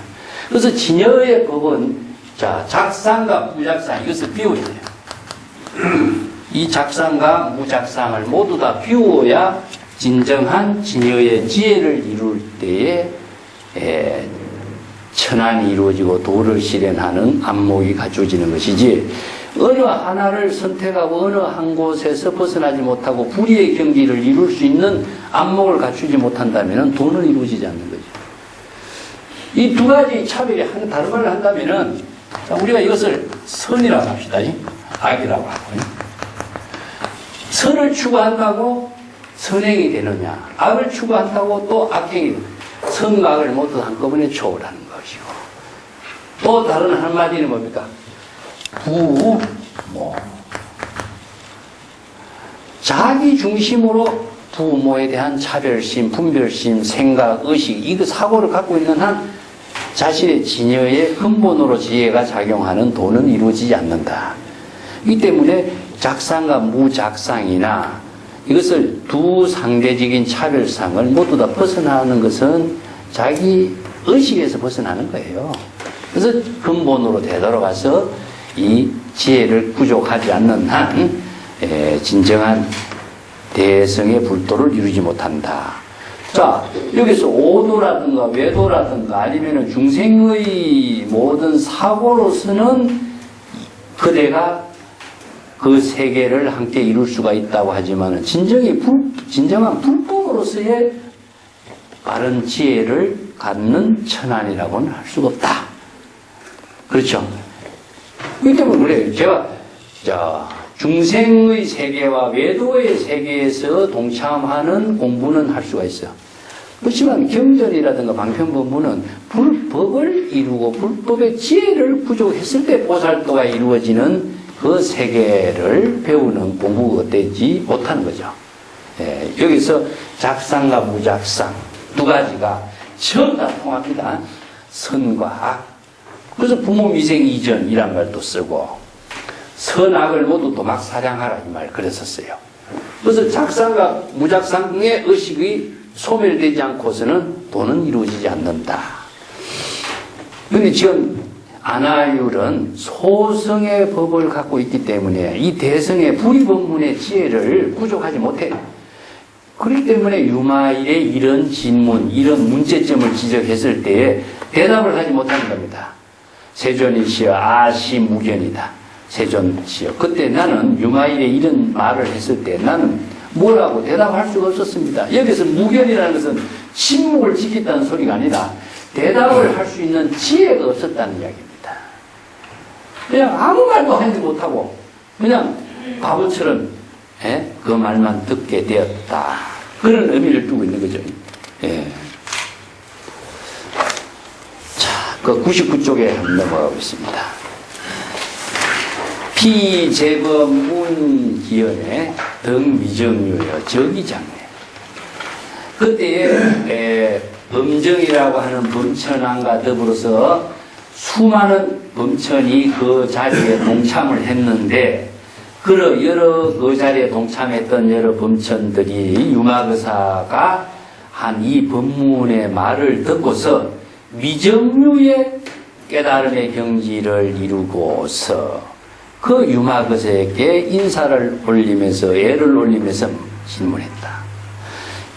Speaker 1: 그래서 진여의 법은 자 작상과 무작상 이것을 비워야 돼요. 이 작상과 무작상을 모두 다 비워야 진정한 진여의 지혜를 이룰 때에 천안이 이루어지고 도를 실현하는 안목이 갖춰지는 것이지 어느 하나를 선택하고 어느 한 곳에서 벗어나지 못하고 불의의 경지를 이룰 수 있는 안목을 갖추지 못한다면 도는 이루어지지 않는 거죠. 이 두 가지 차별이 다른 말을 한다면 우리가 이것을 선이라고 합시다. 악이라고 하고 선을 추구한다고 선행이 되느냐 악을 추구한다고 또 악행이 되느냐 선과 악을 모두 한꺼번에 초월하는 것이고 또 다른 한마디는 뭡니까? 자기 중심으로 부모에 대한 차별심, 분별심, 생각, 의식, 이거 사고를 갖고 있는 한 자신의 진여의 근본으로 지혜가 작용하는 도는 이루어지지 않는다. 이 때문에 작상과 무작상이나 이것을 두 상대적인 차별상을 모두 다 벗어나는 것은 자기 의식에서 벗어나는 거예요. 그래서 근본으로 되돌아가서 이 지혜를 부족하지 않는 한 진정한 대성의 불도를 이루지 못한다. 자, 여기서 오도라든가 외도라든가 아니면 중생의 모든 사고로서는 그대가 그 세계를 함께 이룰 수가 있다고 하지만 진정한 불법으로서의 바른 지혜를 갖는 천안이라고는 할 수가 없다. 그렇죠? 그렇기 때문에 그래요. 제가 중생의 세계와 외도의 세계에서 동참하는 공부는 할 수가 있어요. 그렇지만 경전이라든가 방편법문은 불법을 이루고 불법의 지혜를 부족했을 때 보살도가 이루어지는 그 세계를 배우는 공부가 되지 못하는 거죠. 여기서 작상과 무작상 두 가지가 전부 다 통합니다. 선과 악. 그래서 부모 미생 이전이란 말도 쓰고 선악을 모두 도막사량하라 이 말 그랬었어요. 그래서 작상과 무작상의 의식이 소멸되지 않고서는 도는 이루어지지 않는다. 그런데 지금 안하율은 소성의 법을 갖고 있기 때문에 이 대성의 불의법문의 지혜를 부족하지 못해요. 그렇기 때문에 유마일의 이런 질문, 이런 문제점을 지적했을 때에 대답을 하지 못하는 겁니다. 세존이시여 아시 무견이다. 세존시여. 그때 나는 유마일의 이런 말을 했을 때 나는 뭐라고 대답할 수가 없었습니다. 여기서 무견이라는 것은 침묵을 지켰다는 소리가 아니라 대답을 할 수 있는 지혜가 없었다는 이야기입니다. 그냥 아무 말도 하지 못하고 그냥 바보처럼 그 말만 듣게 되었다. 그런 의미를 두고 있는 거죠. 자, 그 99쪽에 한번 넘어가겠습니다. 피제법 문기연의 덕미정유여 적이장래. 그때에 범정이라고 하는 범천왕과 더불어서 수많은 범천이 그 자리에 동참을 했는데 여러 그 자리에 동참했던 여러 범천들이 유마거사가 한 이 법문의 말을 듣고서 미정유의 깨달음의 경지를 이루고서 그 유마거사에게 인사를 올리면서 애를 올리면서 질문했다.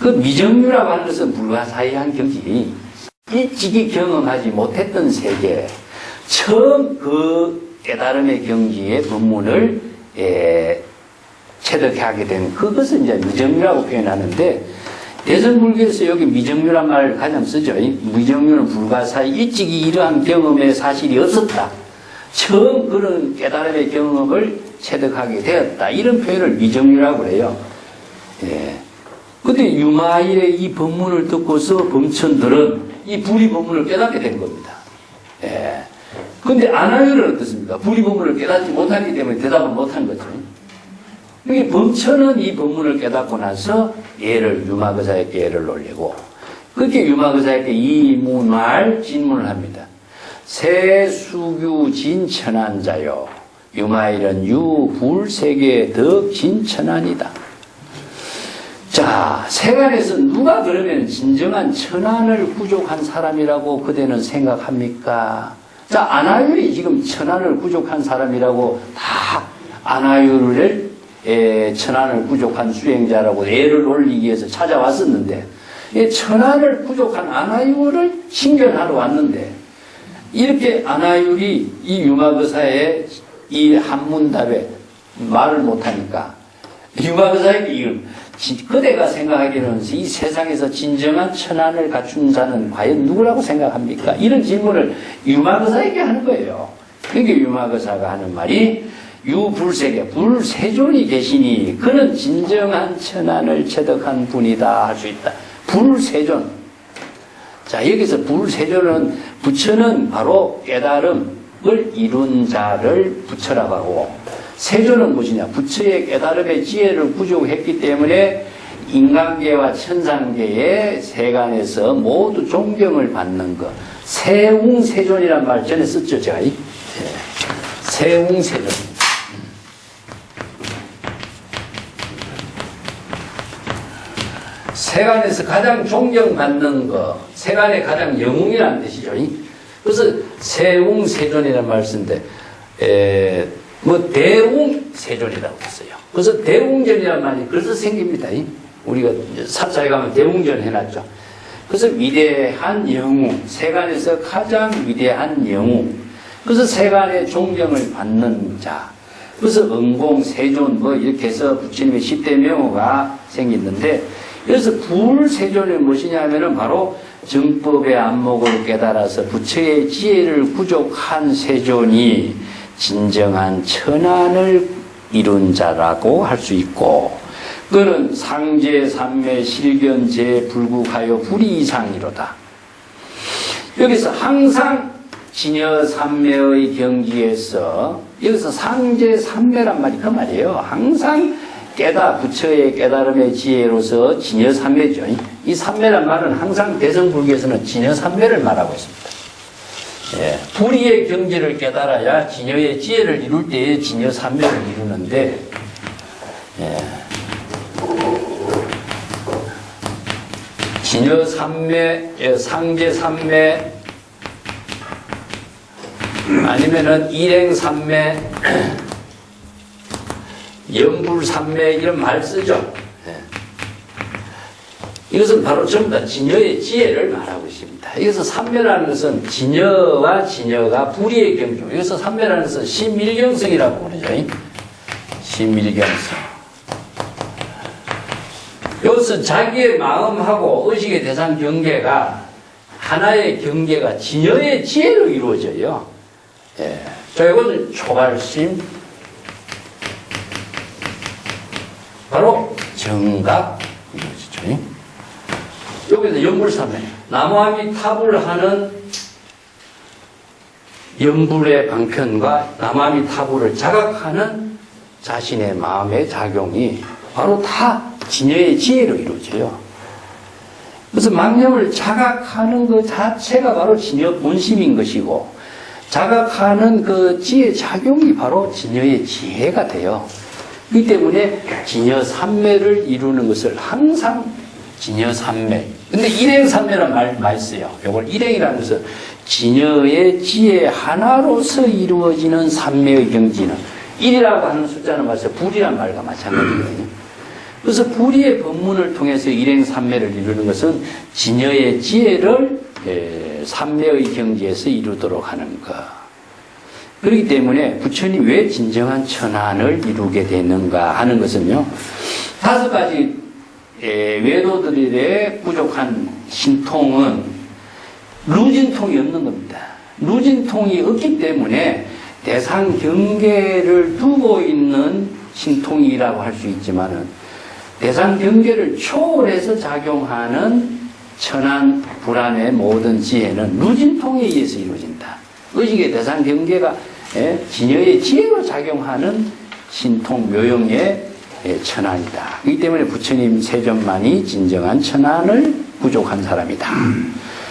Speaker 1: 그 미정유라고 하는 것은 불가사의한 경지, 일찍이 경험하지 못했던 세계, 처음 그 깨달음의 경지의 법문을 체득하게 된 그것을 이제 미정유라고 표현하는데 대승불교에서 여기 미정유란 말을 가장 쓰죠. 미정유는 불가사의 일찍이 이러한 경험의 사실이 없었다. 처음 그런 깨달음의 경험을 체득하게 되었다. 이런 표현을 미정유라고 해요. 근데 유마일의 이 법문을 듣고서 범천들은 이 불이 법문을 깨닫게 된 겁니다. 예. 근데 안하율은 어떻습니까? 불이 법문을 깨닫지 못하기 때문에 대답을 못한 거죠. 여기 범천은 이 법문을 깨닫고 나서 유마거사에게 예를 올리고, 그렇게 유마거사에게 이문할 질문을 합니다. 세수규 진천한자요. 유마일은 유불세계의 더 진천한이다. 자, 세간에서 누가 그러면 진정한 천안을 구족한 사람이라고 그대는 생각합니까? 자, 안하율이 지금 천안을 구족한 사람이라고 다 안하율을 천안을 구족한 수행자라고 예를 올리기 위해서 찾아왔었는데, 천안을 구족한 안하율을 신견하러 왔는데, 이렇게 안하율이 이 유마거사의 이 한문답에 말을 못하니까 유마거사에게 그대가 생각하기로는 이 세상에서 진정한 천안을 갖춘 자는 과연 누구라고 생각합니까? 이런 질문을 유마거사에게 하는 거예요. 그러니까 유마거사가 하는 말이 유불세계 불세존이 계시니 그는 진정한 천안을 체득한 분이다 할 수 있다. 불세존. 자, 여기서 불세존은 부처는 바로 깨달음을 이룬 자를 부처라고 하고, 세존은 무엇이냐? 부처의 깨달음의 지혜를 부족했기 때문에 인간계와 천상계의 세간에서 모두 존경을 받는 것. 세웅세존이란 말 전에 썼죠, 제가. 세웅세존. 세간에서 가장 존경받는 것, 세간의 가장 영웅이라는 뜻이죠. 그래서 세웅세존이라는 말 쓰는데, 대웅세존이라고 했어요. 그래서 대웅전이라는 말이 그래서 생깁니다. 우리가 사찰에 가면 대웅전 해놨죠. 그래서 위대한 영웅, 세간에서 가장 위대한 영웅. 그래서 세간의 존경을 받는 자. 그래서 응공, 세존, 이렇게 해서 부처님의 10대 명호가 생겼는데, 그래서 불세존이 무엇이냐면은 바로 정법의 안목을 깨달아서 부처의 지혜를 부족한 세존이 진정한 천안을 이룬 자라고 할 수 있고, 그는 상제, 삼매, 실견제, 불국하여 불이 이상이로다. 여기서 항상 진여 삼매의 경지에서, 여기서 상제, 삼매란 말이 그 말이에요. 항상 부처의 깨달음의 지혜로서 진여 삼매죠. 이 삼매란 말은 항상 대성불교에서는 진여 삼매를 말하고 있습니다. 불의의 경지를 깨달아야 진여의 지혜를 이룰 때에 진여 삼매를 이루는데, 진여 삼매, 상제 삼매, 아니면은 일행 삼매, 연불 삼매 이런 말 쓰죠. 이것은 바로 전부 다 진여의 지혜를 말하고 있습니다. 여기서 삼매라는 것은 진여와 진여가 불의의 경중. 여기서 삼매라는 것은 심일경성이라고 그러죠. 심일경성. 여기서 자기의 마음하고 의식의 대상 경계가 하나의 경계가 진여의 지혜로 이루어져요. 자, 이것은 초발심, 바로 정각 이루어지죠. 여기서 연불삼매, 나무아미타불 하는 연불의 방편과 나무아미타불을 자각하는 자신의 마음의 작용이 바로 다 진여의 지혜로 이루어져요. 그래서 망념을 자각하는 것 자체가 바로 진여 본심인 것이고, 자각하는 그 지혜 작용이 바로 진여의 지혜가 돼요. 이 때문에 진여 삼매를 이루는 것을 항상 진여 삼매. 근데 일행 삼매란 말 많이 써요. 이걸 일행이라는 것은 진여의 지혜 하나로서 이루어지는 삼매의 경지는, 일이라고 하는 숫자는 말해서 불이란 말과 마찬가지거든요. 그래서 불의의 법문을 통해서 일행 삼매를 이루는 것은 진여의 지혜를 삼매의 경지에서 이루도록 하는 것. 그렇기 때문에 부처님 왜 진정한 천안을 이루게 되는가 하는 것은요, 5가지 외도들의 부족한 신통은 루진통이 없는 겁니다. 루진통이 없기 때문에 대상 경계를 두고 있는 신통이라고 할 수 있지만은, 대상 경계를 초월해서 작용하는 천안 불안의 모든 지혜는 누진통에 의해서 이루어진다. 의식의 대상 경계가 진여의 지혜로 작용하는 신통 묘용의 천안이다. 그렇기 때문에 부처님 세존만이 진정한 천안을 부족한 사람이다.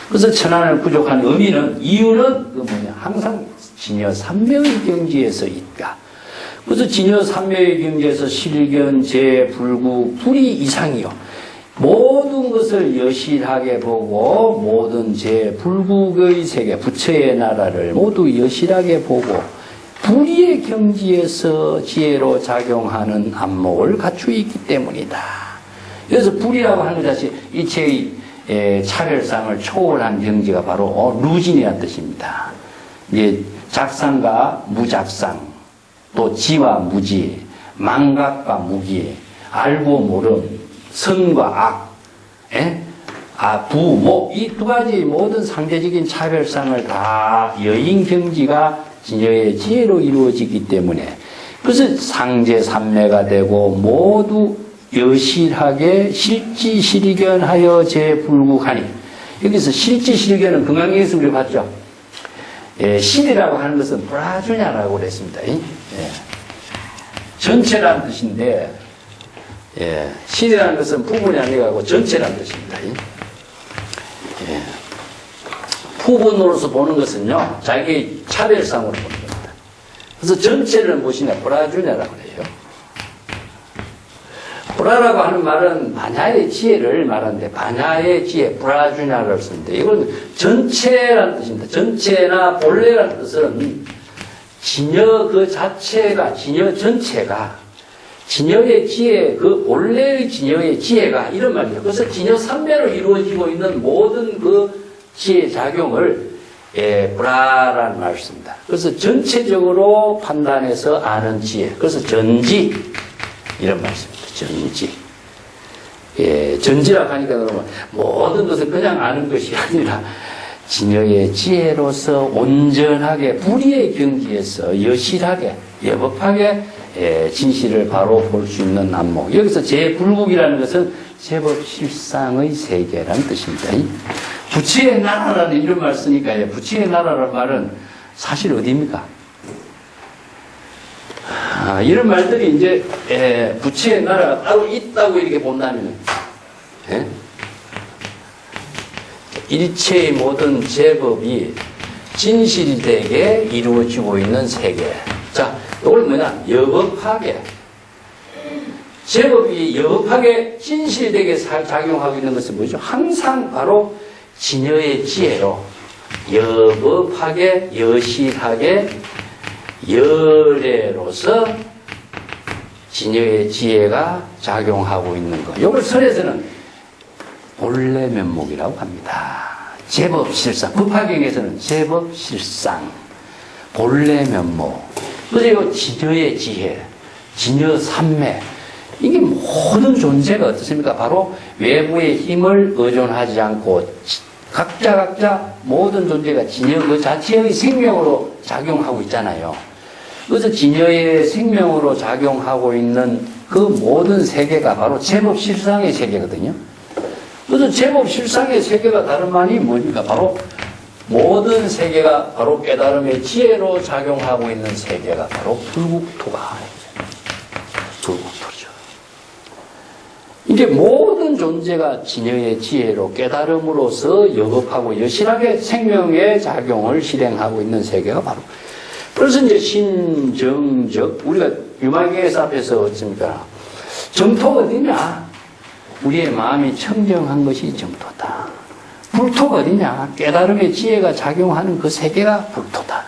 Speaker 1: 그래서 천안을 부족한 의미는, 이유는 항상 진여 삼매의 경지에서 있다. 그래서 진여 삼매의 경지에서 실견, 재, 불구, 불이 이상이요. 모든 것을 여실하게 보고 모든 재, 불국의 세계, 부처의 나라를 모두 여실하게 보고 불의의 경지에서 지혜로 작용하는 안목을 갖추고 있기 때문이다. 그래서 불이라고 하는 것 자체 이체의 차별상을 초월한 경지가 바로 루진이라는 뜻입니다. 이제 작상과 무작상, 또 지와 무지, 망각과 무기, 알고 모름, 선과 악, 부, 목, 이 두 가지 모든 상대적인 차별상을 다 여인 경지가 진여의 지혜로 이루어지기 때문에, 그래서 상제삼매가 되고 모두 여실하게 실지실견하여 재불국하니, 여기서 실지실견은 금강경에서 우리 봤죠. 실이라고 하는 것은 브라주냐라고 그랬습니다. 전체라는 뜻인데, 실이라는 것은 부분이 아니고 전체라는 뜻입니다. 부분으로서 보는 것은요, 자기 차별상으로 보는 겁니다. 그래서 전체를 무엇이냐, 브라주냐라고 그래요. 브라라고 하는 말은 반야의 지혜를 말하는데, 반야의 지혜, 브라주냐를 쓰는데, 이건 전체라는 뜻입니다. 전체나 본래라는 뜻은 진여 그 자체가, 진여 전체가, 진여의 지혜, 그 본래의 진여의 지혜가, 이런 말이에요. 그래서 진여 삼매로 이루어지고 있는 모든 그 지혜 작용을 브라라는 말을 씁니다. 그래서 전체적으로 판단해서 아는 지혜. 그래서 전지, 이런 말씀입니다. 전지. 전지라고 하니까 그러면 모든 것을 그냥 아는 것이 아니라 진여의 지혜로서 온전하게 불의의 경지에서 여실하게, 여법하게 진실을 바로 볼 수 있는 안목. 여기서 재불국이라는 것은 제법 실상의 세계라는 뜻입니다. 부처의 나라라는 이런 말 쓰니까, 부처의 나라라는 말은 사실 어디입니까? 이런 말들이 이제 부처의 나라가 따로 있다고 이렇게 본다면, 일체의 모든 제법이 진실되게 이루어지고 있는 세계. 자, 이걸 뭐냐? 여법하게. 제법이 여법하게 진실되게 작용하고 있는 것은 뭐죠? 항상 바로 진여의 지혜로 여법하게, 여실하게, 열애로서 진여의 지혜가 작용하고 있는 것. 이걸 설에서는 본래 면목이라고 합니다. 제법 실상. 법화경에서는 제법 실상. 본래 면목. 그래서 진여의 지혜, 진여 삼매. 이게 모든 존재가 어떻습니까? 바로 외부의 힘을 의존하지 않고 각자 모든 존재가 진여 그 자체의 생명으로 작용하고 있잖아요. 그래서 진여의 생명으로 작용하고 있는 그 모든 세계가 바로 제법 실상의 세계거든요. 그래서 제법 실상의 세계가 다른 말이 뭡니까? 바로 모든 세계가 바로 깨달음의 지혜로 작용하고 있는 세계가 바로 불국토가 불국토죠. 이제 모든 존재가 진여의 지혜로 깨달음으로서 여법하고 여실하게 생명의 작용을 실행하고 있는 세계가 바로, 그래서 이제 신정적, 우리가 유마경에서 앞에서 어떻습니까? 정토가 어디냐? 우리의 마음이 청정한 것이 정토다. 불토가 어디냐? 깨달음의 지혜가 작용하는 그 세계가 불토다.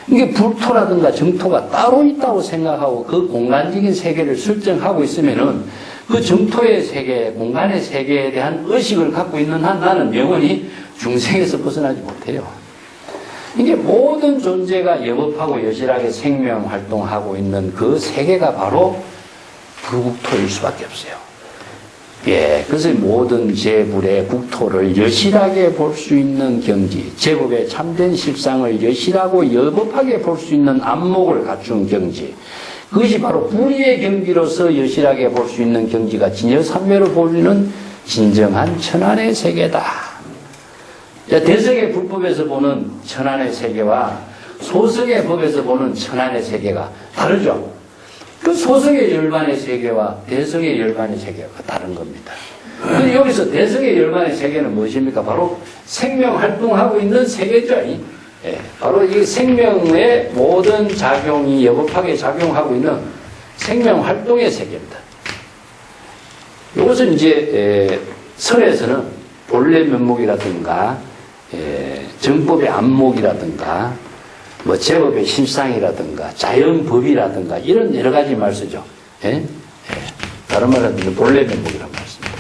Speaker 1: 이게 불토라든가 정토가 따로 있다고 생각하고 그 공간적인 세계를 설정하고 있으면은 그 정토의 세계, 공간의 세계에 대한 의식을 갖고 있는 한 나는 영원히 중생에서 벗어나지 못해요. 이게 모든 존재가 여법하고 여실하게 생명 활동하고 있는 그 세계가 바로 불국토일 수밖에 없어요. 그래서 모든 제불의 국토를 여실하게 볼 수 있는 경지, 제법의 참된 실상을 여실하고 여법하게 볼 수 있는 안목을 갖춘 경지, 그것이 바로 불의의 경지로서 여실하게 볼 수 있는 경지가 진여삼매로 보이는 진정한 천안의 세계다. 대성의 불법에서 보는 천안의 세계와 소성의 법에서 보는 천안의 세계가 다르죠. 그 소성의 열반의 세계와 대성의 열반의 세계가 다른 겁니다. 근데 여기서 대성의 열반의 세계는 무엇입니까? 바로 생명 활동하고 있는 세계죠. 예, 바로 이 생명의 모든 작용이 여법하게 작용하고 있는 생명 활동의 세계입니다. 이것은 이제 설에서는 본래 면목이라든가 정법의 안목이라든가 뭐 제법의 실상이라든가 자연법이라든가 이런 여러 가지 말 쓰죠. 예? 다른 말로 하면 본래 면목이라고 말씀입니다.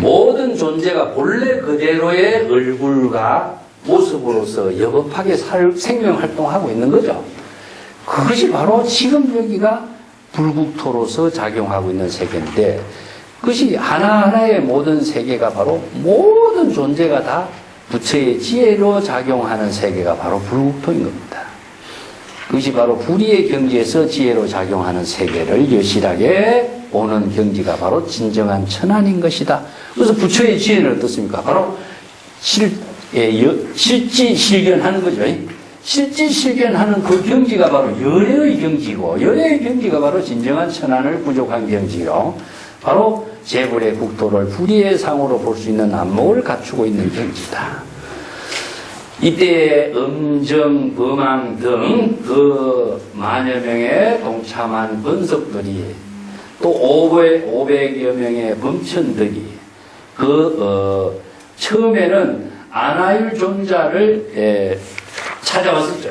Speaker 1: 모든 존재가 본래 그대로의 얼굴과 모습으로서 여법하게 생명활동하고 있는 거죠. 그것이 바로 지금 여기가 불국토로서 작용하고 있는 세계인데 그것이 하나하나의 모든 세계가 바로 모든 존재가 다 부처의 지혜로 작용하는 세계가 바로 불국토인 겁니다. 그것이 바로 불의의 경지에서 지혜로 작용하는 세계를 여실하게 보는 경지가 바로 진정한 천안인 것이다. 그래서 부처의 지혜는 어떻습니까? 바로 실지실견하는 거죠. 실지실견하는 그 경지가 바로 열애의 경지고 열애의 경지가 바로 진정한 천안을 부족한 경지요. 바로 재불의 국토를 불의의 상으로 볼 수 있는 안목을 갖추고 있는 경지다. 이때 음정, 범왕 등 그 만여 명의 동참한 번석들이 또 500여 명의 범천들이 처음에는 안하율 존자를 찾아왔었죠.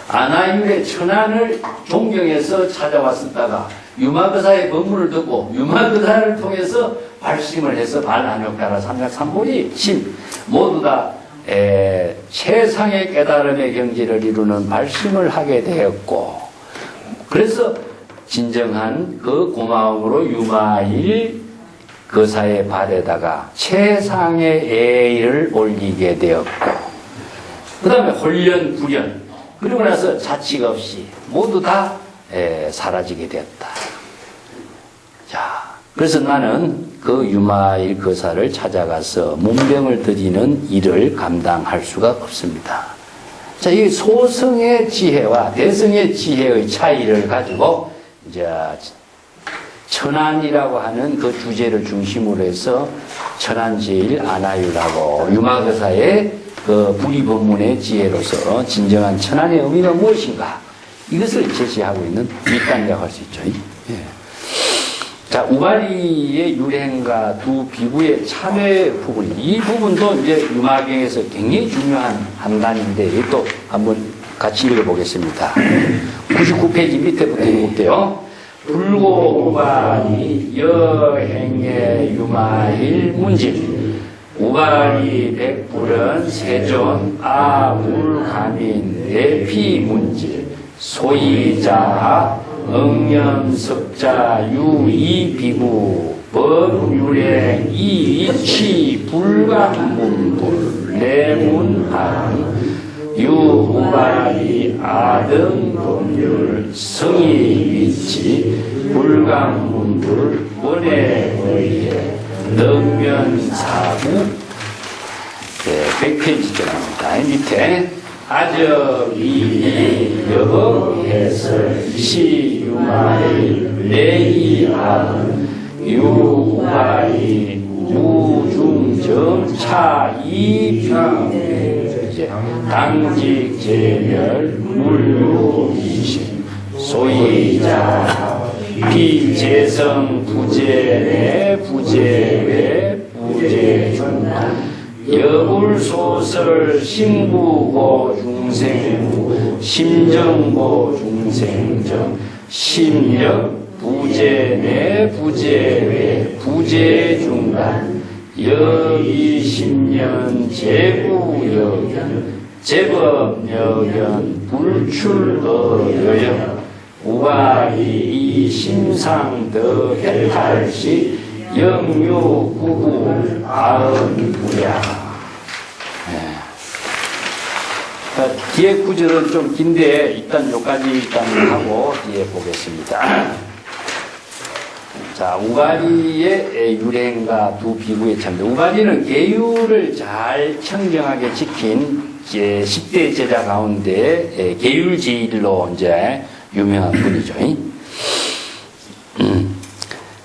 Speaker 1: 안하율의 천안을 존경해서 찾아왔었다가 유마거사의 법문을 듣고 유마거사를 통해서 발심을 해서 발안욕가라 삼각삼보리 신 모두 다 최상의 깨달음의 경지를 이루는 발심을 하게 되었고 그래서 진정한 그 고마움으로 유마일 거사의 발에다가 최상의 예의를 올리게 되었고 그 다음에 홀련 불연 그리고 나서 자취가 없이 모두 다 사라지게 되었다. 자, 그래서 나는 그 유마일 거사를 찾아가서 문병을 드리는 일을 감당할 수가 없습니다. 자, 이 소성의 지혜와 대성의 지혜의 차이를 가지고 이제 천안이라고 하는 그 주제를 중심으로 해서 천안제일 안하율하고 유마거사의 그 불의법문의 지혜로서 진정한 천안의 의미가 무엇인가 이것을 제시하고 있는 밑단이라고 할 수 있죠. 예. 자, 우발이의 유행과 두 비구의 참회 부분, 이 부분도 이제 유마경에서 굉장히 중요한 한 단인데 이것도 한번 같이 읽어보겠습니다. 99페이지 밑에부터 읽을게요. 불고 우발이 여행의 유마일 문질 우발이 백불은 세존 아울가민 대피문질 소이자 응연석자 유이비구 법유행 이이치 불감문불 내문하는 유우발이 아등법률 성의위치 불감문불 원해의해 능면사구 100페이지째 나옵니다. 밑에 아적이 여법해설 시유마일 내이하은 유우발이 우중정 차이비유 당직 제멸 물류이신 소이자 비재성 부재내 부재외 부재중간 여불소설 신구고 중생구 심정고 중생정 심력 부재내 부재외 부재중간 여기 10년 제구여견 제법여견 불출어여견 우발이 이 심상더 해탈시 영유구구 아은부야. 뒤에 구절은 좀 긴데 일단 여기까지 일단 하고 뒤에 보겠습니다. 자, 우가리의 유행과 두 비구의 참대. 우가리는 계율을 잘 청정하게 지킨 10대 제자 가운데 계율제일로 이제 유명한 분이죠.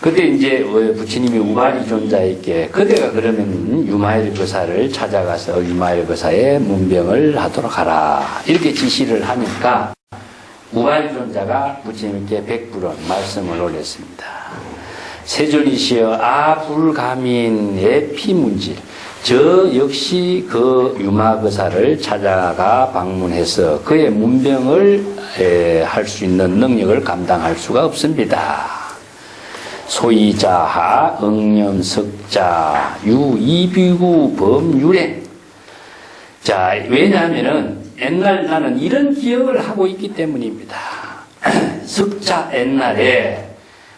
Speaker 1: 그때 이제 부처님이 우가리 존자에게 그대가 그러면 유마일 거사를 찾아가서 유마일 거사의 문병을 하도록 하라 이렇게 지시를 하니까 우가리 존자가 부처님께 백불원 말씀을 올렸습니다. 세존이시여 불가민 에피문질 저 역시 그 유마거사를 찾아가 방문해서 그의 문병을 할 수 있는 능력을 감당할 수가 없습니다. 소이자하 응념석자 유이비구 범유행. 자, 왜냐하면은 옛날 나는 이런 기억을 하고 있기 때문입니다. 석자 옛날에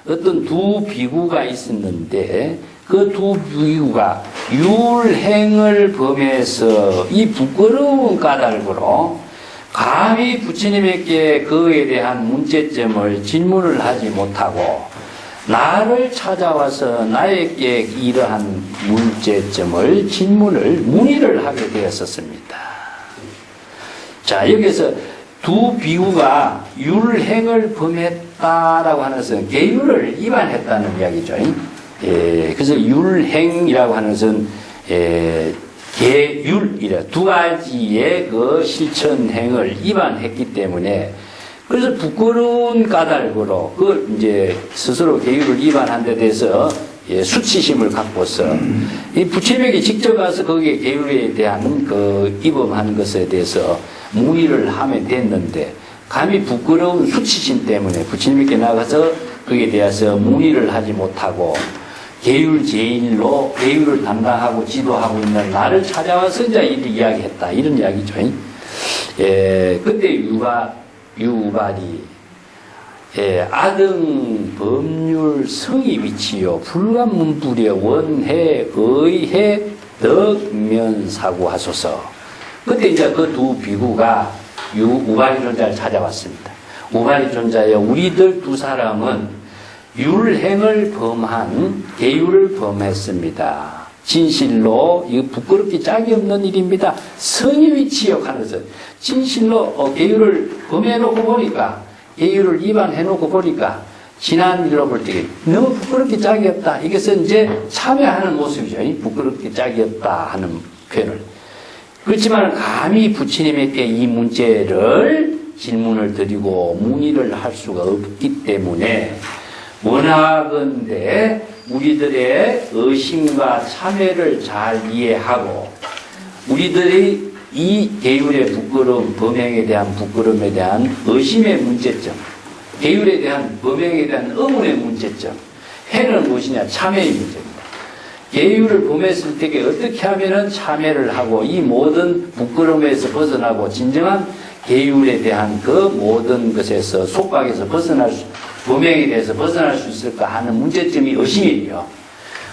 Speaker 1: 어떤 두 비구가 있었는데 그 두 비구가 율행을 범해서 이 부끄러운 까닭으로 감히 부처님에게 그에 대한 문제점을 질문을 하지 못하고 나를 찾아와서 나에게 이러한 문제점을 문의를 하게 되었었습니다. 자, 여기서 두 비구가 율행을 범했다라고 하는 것은 계율을 위반했다는 이야기죠. 그래서 율행이라고 하는 것은 계율이라 두 가지의 그 실천행을 위반했기 때문에 그래서 부끄러운 까닭으로 그 이제 스스로 계율을 위반한 데 대해서 수치심을 갖고서 이 부처님에게 직접 가서 거기에 계율에 대한 그 위반한 것에 대해서 문의를 하면 됐는데 감히 부끄러운 수치심 때문에 부처님께 나가서 거기에 대해서 문의를 하지 못하고 계율 제일로 계율을 담당하고 지도하고 있는 나를 찾아와서 이제 이야기했다 이런 이야기죠. 그때 유발이 아등 법률 성이 위치요 불가문불여 원해 의해 덕면사구 하소서. 그때 이제 그 두 비구가 우발이 존자를 찾아왔습니다. 우발이 존자여 우리들 두 사람은 율행을 범한 계율을 범했습니다. 진실로 이거 부끄럽기 짝이 없는 일입니다. 성의 위치역 하는 것은 진실로 계율을 범해놓고 보니까 계율을 위반해놓고 보니까 지난 일로 볼 때 너무 부끄럽기 짝이 없다. 이것은 이제 참여하는 모습이죠. 부끄럽기 짝이 없다 하는 표현을. 그렇지만 감히 부처님에게 이 문제를 질문을 드리고 문의를 할 수가 없기 때문에 원하건대 우리들의 의심과 참회를 잘 이해하고 우리들이 이 계율의 부끄러움, 범행에 대한 부끄러움에 대한 의심의 문제점, 계율에 대한 범행에 대한 의문의 문제점, 해는 무엇이냐? 참회의 문제입니다. 계율을 범했을 때 어떻게 하면은 참회를 하고 이 모든 부끄러움에서 벗어나고 진정한 계율에 대한 그 모든 것에서 속박에서 범행에 대해서 벗어날 수 있을까 하는 문제점이 의심이에요.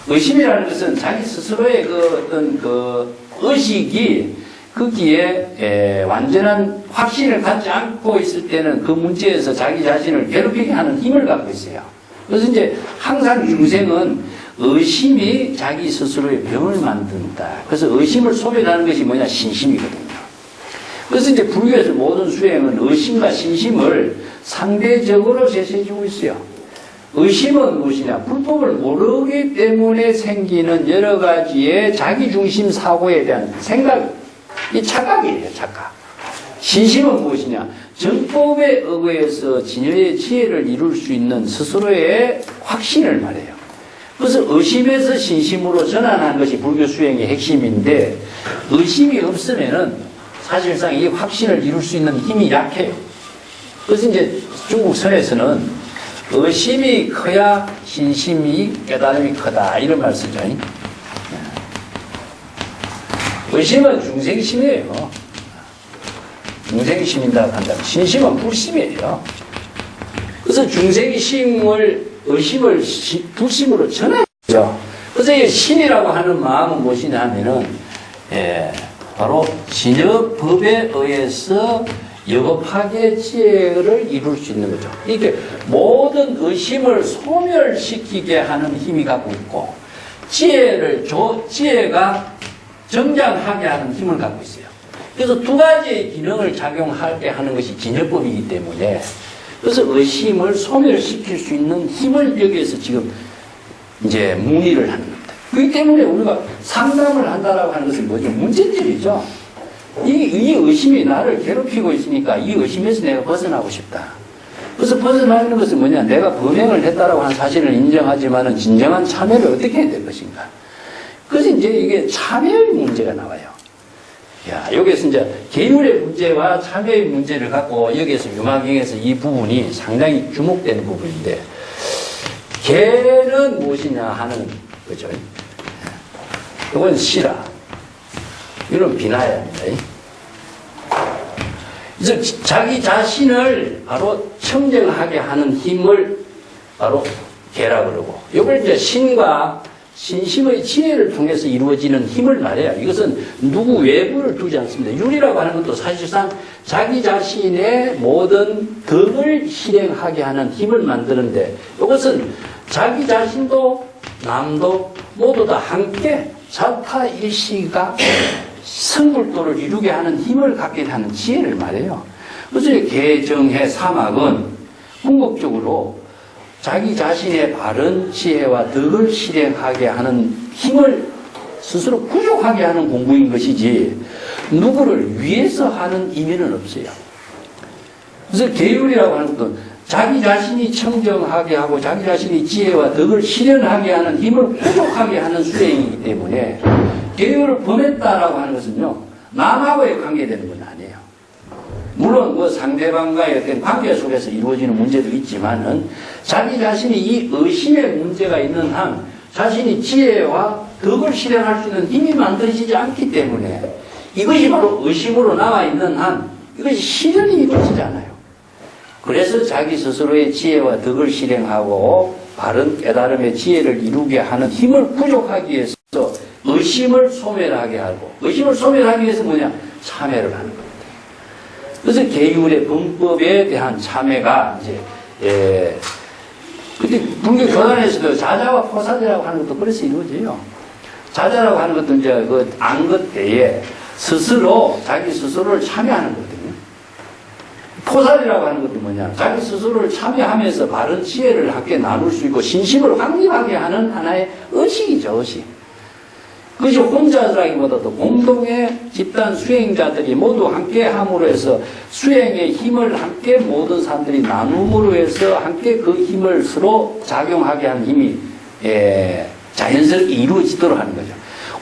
Speaker 1: 의심이라는 것은 자기 스스로의 그 어떤 그 의식이 거기에 완전한 확신을 갖지 않고 있을 때는 그 문제에서 자기 자신을 괴롭히게 하는 힘을 갖고 있어요. 그래서 이제 항상 중생은 의심이 자기 스스로의 병을 만든다. 그래서 의심을 소멸하는 것이 뭐냐? 신심이거든요. 그래서 이제 불교에서 모든 수행은 의심과 신심을 상대적으로 제시해주고 있어요. 의심은 무엇이냐? 불법을 모르기 때문에 생기는 여러 가지의 자기중심 사고에 대한 생각, 이 착각이에요, 착각. 신심은 무엇이냐? 정법에 의거해서 진여의 지혜를 이룰 수 있는 스스로의 확신을 말해요. 그래서 의심에서 신심으로 전환한 것이 불교 수행의 핵심인데 의심이 없으면은 사실상 이 확신을 이룰 수 있는 힘이 약해요. 그래서 이제 중국 선에서는 의심이 커야 신심이 깨달음이 크다 이런 말 쓰죠. 의심은 중생심이에요. 중생심이다 한다면 신심은 불심이에요. 그래서 중생심을 의심을 불심으로 전하죠. 그래서 이 신이라고 하는 마음은 무엇이냐 하면은 바로 진여법에 의해서 여법학의 지혜를 이룰 수 있는 거죠. 이게 모든 의심을 소멸시키게 하는 힘이 갖고 있고, 지혜가 정장하게 하는 힘을 갖고 있어요. 그래서 두 가지의 기능을 작용하게 하는 것이 진여법이기 때문에, 그래서 의심을 소멸시킬 수 있는 힘을 여기에서 지금 이제 문의를 하는 겁니다. 그렇기 때문에 우리가 상담을 한다라고 하는 것은 뭐죠? 문제점이죠. 이 의심이 나를 괴롭히고 있으니까 이 의심에서 내가 벗어나고 싶다. 그래서 벗어나는 것은 뭐냐? 내가 범행을 했다라고 하는 사실을 인정하지만은 진정한 참여를 어떻게 해야 될 것인가? 그래서 이제 이게 참여의 문제가 나와요. 야, 여기에서 이제 계율의 문제와 참여의 문제를 갖고 여기에서 유마경에서 이 부분이 상당히 주목되는 부분인데, 계는 무엇이냐 하는 거죠. 이건 시라. 이건 비나야입니다. 그래서 자기 자신을 바로 청정하게 하는 힘을 바로 계라 그러고, 이걸 이제 신과 신심의 지혜를 통해서 이루어지는 힘을 말해요. 이것은 누구 외부를 두지 않습니다. 율이라고 하는 것도 사실상 자기 자신의 모든 덕을 실행하게 하는 힘을 만드는데, 이것은 자기 자신도 남도 모두 다 함께 자타일시가 성불도를 이루게 하는 힘을 갖게 하는 지혜를 말해요. 그래서 계정해 사막은 궁극적으로 자기 자신의 바른 지혜와 덕을 실행하게 하는 힘을 스스로 구족하게 하는 공부인 것이지, 누구를 위해서 하는 의미는 없어요. 그래서 계율이라고 하는 것도 자기 자신이 청정하게 하고 자기 자신이 지혜와 덕을 실현하게 하는 힘을 구족하게 하는 수행이기 때문에, 계율을 범했다라고 하는 것은요, 남하고의 관계되는 건 아니에요. 물론 뭐 상대방과의 어떤 관계 속에서 이루어지는 문제도 있지만은, 자기 자신이 이 의심의 문제가 있는 한 자신이 지혜와 덕을 실현할 수 있는 힘이 만들어지지 않기 때문에, 이것이 바로 의심으로 나와 있는 한 이것이 실현이 이루어지지 않아요. 그래서 자기 스스로의 지혜와 덕을 실행하고 바른 깨달음의 지혜를 이루게 하는 힘을 부족하기 위해서 의심을 소멸하게 하고, 의심을 소멸하기 위해서 뭐냐? 참회를 하는 겁니다. 그래서 계율의 범법에 대한 참회가 이제, 근데 불교 교단에서도 자자와 포사제라고 하는 것도 그래서 이루어져요. 자자라고 하는 것도 이제 그 안것 때에 스스로, 자기 스스로를 참여하는 거거든요. 포사리라고 하는 것도 뭐냐? 자기 스스로를 참여하면서 바른 지혜를 함께 나눌 수 있고 신심을 확립하게 하는 하나의 의식이죠, 의식. 그것이 혼자라기보다도 공동의 집단 수행자들이 모두 함께 함으로 해서 수행의 힘을 함께 모든 사람들이 나눔으로 해서 함께 그 힘을 서로 작용하게 하는 힘이 자연스럽게 이루어지도록 하는 거죠.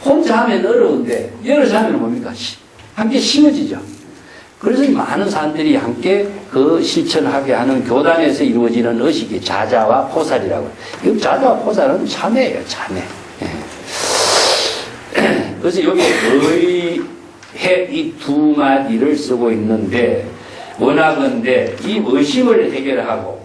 Speaker 1: 혼자 하면 어려운데 여럿이 하면 뭡니까? 함께 심어지죠. 그래서 많은 사람들이 함께 그 실천하게 하는 교단에서 이루어지는 의식이 자자와 포살이라고. 이 자자와 포살은 참회예요, 참회. 그래서 여기 의해 이 두 마디를 쓰고 있는데, 원하건대 이 의심을 해결하고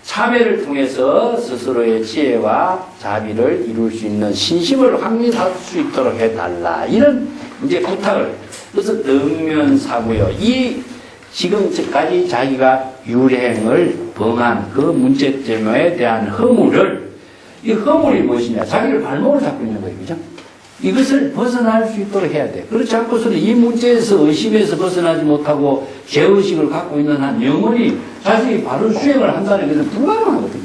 Speaker 1: 참회를 통해서 스스로의 지혜와 자비를 이룰 수 있는 신심을 확립할 수 있도록 해달라. 이런 이제 부탁을. 그래서 능면사고요. 이 지금까지 자기가 유행을 범한 그 문제점에 대한 허물을, 이 허물이 무엇이냐? 자기를 발목을 잡고 있는 거예요. 그죠? 이것을 벗어날 수 있도록 해야 돼. 그렇지 않고서는 이 문제에서 의심에서 벗어나지 못하고 죄의식을 갖고 있는 한 영원히 자신이 바른 수행을 한다는 것은 불가능하거든요.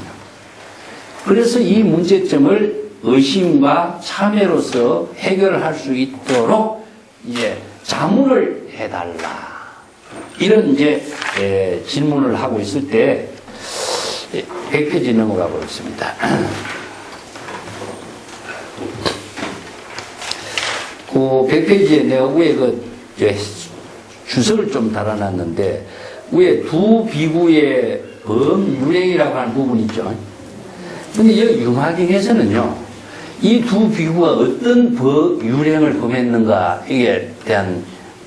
Speaker 1: 그래서 이 문제점을 의심과 참회로서 해결할 수 있도록 이제 자문을 해달라. 이런 이제 질문을 하고 있을 때 100페이지 넘어가 보겠습니다. 그 100페이지에 내가 위에 그 주석을 좀 달아놨는데, 위에 두 비구의 범유행이라고 하는 부분이 있죠. 근데 여기 유마경에서는요, 이 두 비구가 어떤 유행을 범했는가에 대한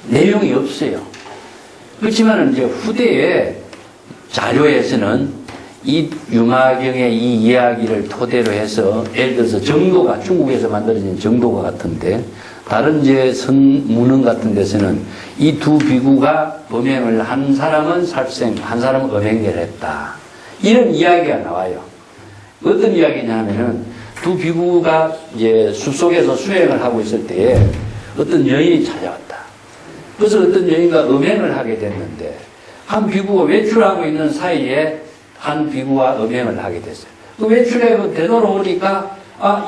Speaker 1: 내용이 없어요. 그렇지만 이제 후대의 자료에서는 이 유마경의 이 이야기를 토대로 해서, 예를 들어서 정도가, 중국에서 만들어진 정도가 같은데, 다른 이제 선문헌 같은 데서는 이 두 비구가 범행을 한 사람은 살생, 한 사람은 음행례를 했다. 이런 이야기가 나와요. 어떤 이야기냐 하면은 두 비구가 이제 숲속에서 수행을 하고 있을 때에 어떤 여인이 찾아왔다. 그래서 어떤 여인과 음행을 하게 됐는데 한 비구가 외출하고 있는 사이에 한 비구와 음행을 하게 됐어요. 그 외출에 되돌아오니까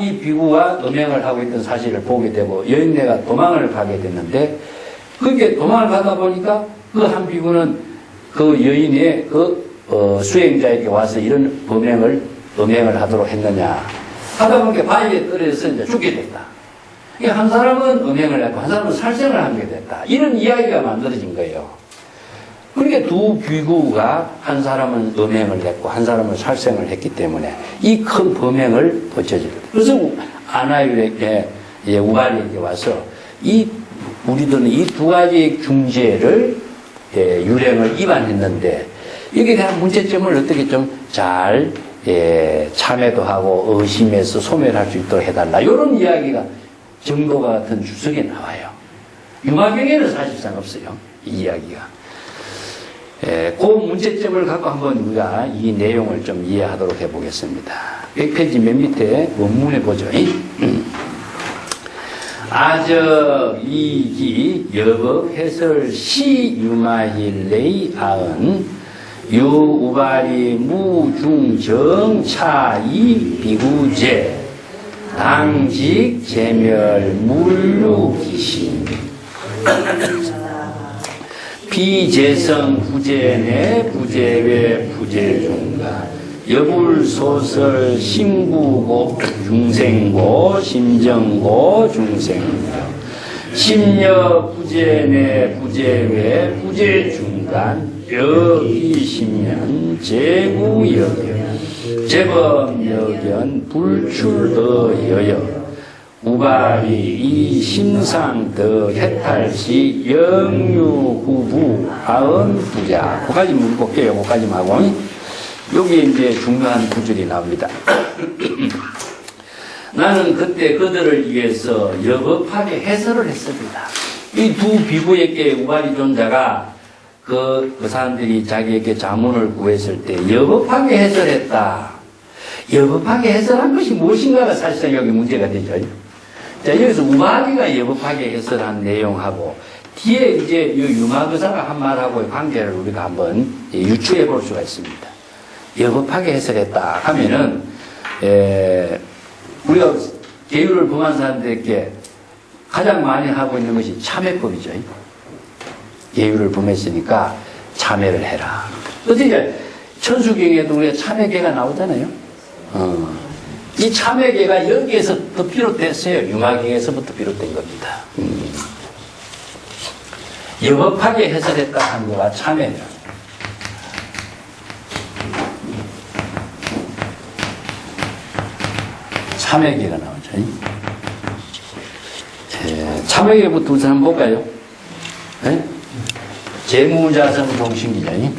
Speaker 1: 이 비구와 음행을 하고 있던 사실을 보게 되고 여인네가 도망을 가게 됐는데 그렇게 도망을 가다 보니까 그 한 비구는 그 여인의 수행자에게 와서 이런 음행을 하도록 했느냐 하다 보니까 바위에 떨어져서 이제 죽게 됐다. 한 사람은 음행을 했고 한 사람은 살생을 하게 됐다. 이런 이야기가 만들어진 거예요. 그러니까 두 비구가 한 사람은 음행을 했고 한 사람은 살생을 했기 때문에 이 큰 범행을 벌쳐집니다. 그래서 아나유에게 우발이에게 와서 우리들은 이 두 가지 중죄를 유령을 위반했는데 여기에 대한 문제점을 어떻게 좀 잘 참회도 하고 의심해서 소멸할 수 있도록 해달라. 이런 이야기가 정도가 같은 주석에 나와요. 유마경에는 사실상 없어요. 이 이야기가. 그 문제점을 갖고 한번 우리가 이 내용을 좀 이해하도록 해보겠습니다. 100페이지 맨 밑에 원문에 보죠. 아저 이기 여법 해설 시 유마힐레이 아은 유우바리 무중정차이 비구제 당직 제멸 물루기신 비재성 부재내 부재외 부재중간 여불소설 심구고 중생고 심정고 중생고 심여 부재내 부재외 부재중간 여기심년 제구여견 제법여견 불출더여여 우발이 이 심상더 해탈시 영유후부 아언부자. 그까지 문 볼게요. 그까지만 하고. 여기에 이제 중요한 구절이 나옵니다. 나는 그때 그들을 위해서 여법하게 해설을 했습니다. 이 두 비구에게 우발이 존자가 그 사람들이 자기에게 자문을 구했을 때 여법하게 해설했다. 여법하게 해설한 것이 무엇인가가 사실상 여기 문제가 되죠. 자, 여기서 우바리가 여법하게 해설한 내용하고 뒤에 이제 유마거사가 한 말하고의 관계를 우리가 한번 유추해 볼 수가 있습니다. 여법하게 해설했다 하면은 우리가 계율을 범한 사람들에게 가장 많이 하고 있는 것이 참회법이죠. 계율을 범했으니까 참회를 해라. 어떻게 천수경에도 우리가 참회계가 나오잖아요. 이 참회계가 여기에서부터 비롯됐어요. 유마경에서부터 비롯된 겁니다. 여법하게 해설했다 하는 거가 참회예요. 참회계가 나오죠. 참회계부터 우선 한번 볼까요? 재무자성 동신기죠.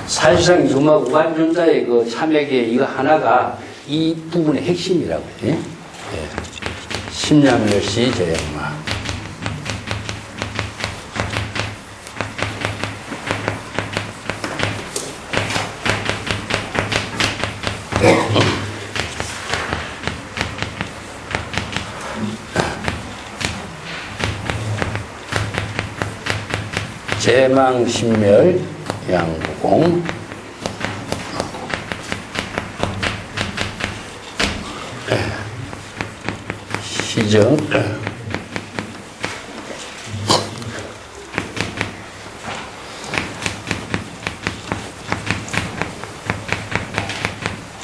Speaker 1: 사실상 우반존자의 그 참회계 이거 하나가 이 부분의 핵심이라고 해요. 심량멸시 제영마. 제망신멸 양구공 시정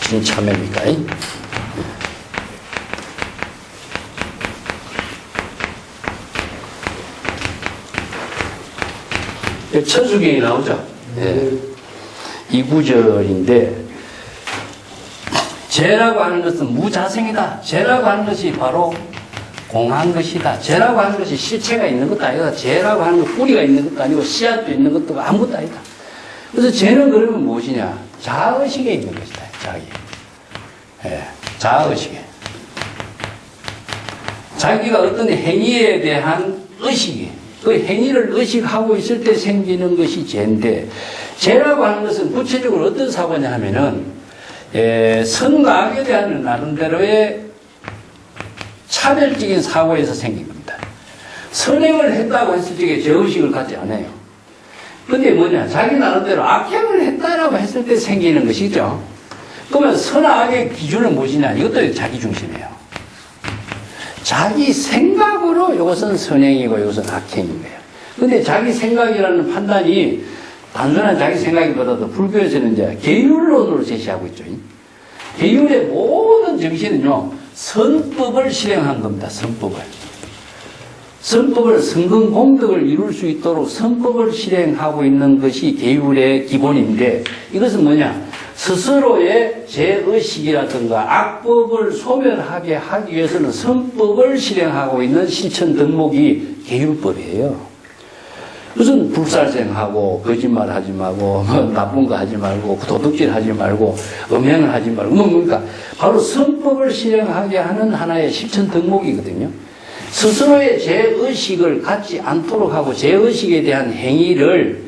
Speaker 1: 진참회입니까? 천수경이 나오죠. 이 구절인데 죄라고 하는 것은 무자생이다. 죄라고 하는 것이 바로 공한 것이다. 죄라고 하는 것이 실체가 있는 것도 아니다. 죄라고 하는 것 뿌리가 있는 것도 아니고 씨앗도 있는 것도 아무것도 아니다. 그래서 죄는 그러면 무엇이냐? 자아의식에 있는 것이다. 자기. 예, 자아의식에. 자기가 어떤 행위에 대한 의식이, 그 행위를 의식하고 있을 때 생기는 것이 죄인데, 죄라고 하는 것은 구체적으로 어떤 사고냐 하면은, 선과 악에 대한 나름대로의 차별적인 사고에서 생긴 겁니다. 선행을 했다고 했을 적에 죄의식을 갖지 않아요. 근데 뭐냐, 자기 나름대로 악행을 했다라고 했을 때 생기는 것이죠. 그러면 선과 악의 기준은 무엇이냐, 이것도 자기 중심이에요. 자기 생각으로 이것은 선행이고 이것은 악행인 거예요. 근데 자기 생각이라는 판단이 단순한 자기 생각보다도 불교에서는 이제 계율론으로 제시하고 있죠. 계율의 모든 정신은요, 선법을 실행한 겁니다. 선법을. 선법을 성근공덕을 이룰 수 있도록 선법을 실행하고 있는 것이 계율의 기본인데, 이것은 뭐냐? 스스로의 죄의식이라든가 악법을 소멸하게 하기 위해서는 선법을 실행하고 있는 실천 덕목이 계율법이에요. 무슨 불살생하고 거짓말하지 말고 뭐 나쁜 거 하지 말고 도둑질하지 말고 음행을 하지 말고 뭡니까? 바로 선법을 실행하게 하는 하나의 실천 덕목이거든요. 스스로의 죄의식을 갖지 않도록 하고 죄의식에 대한 행위를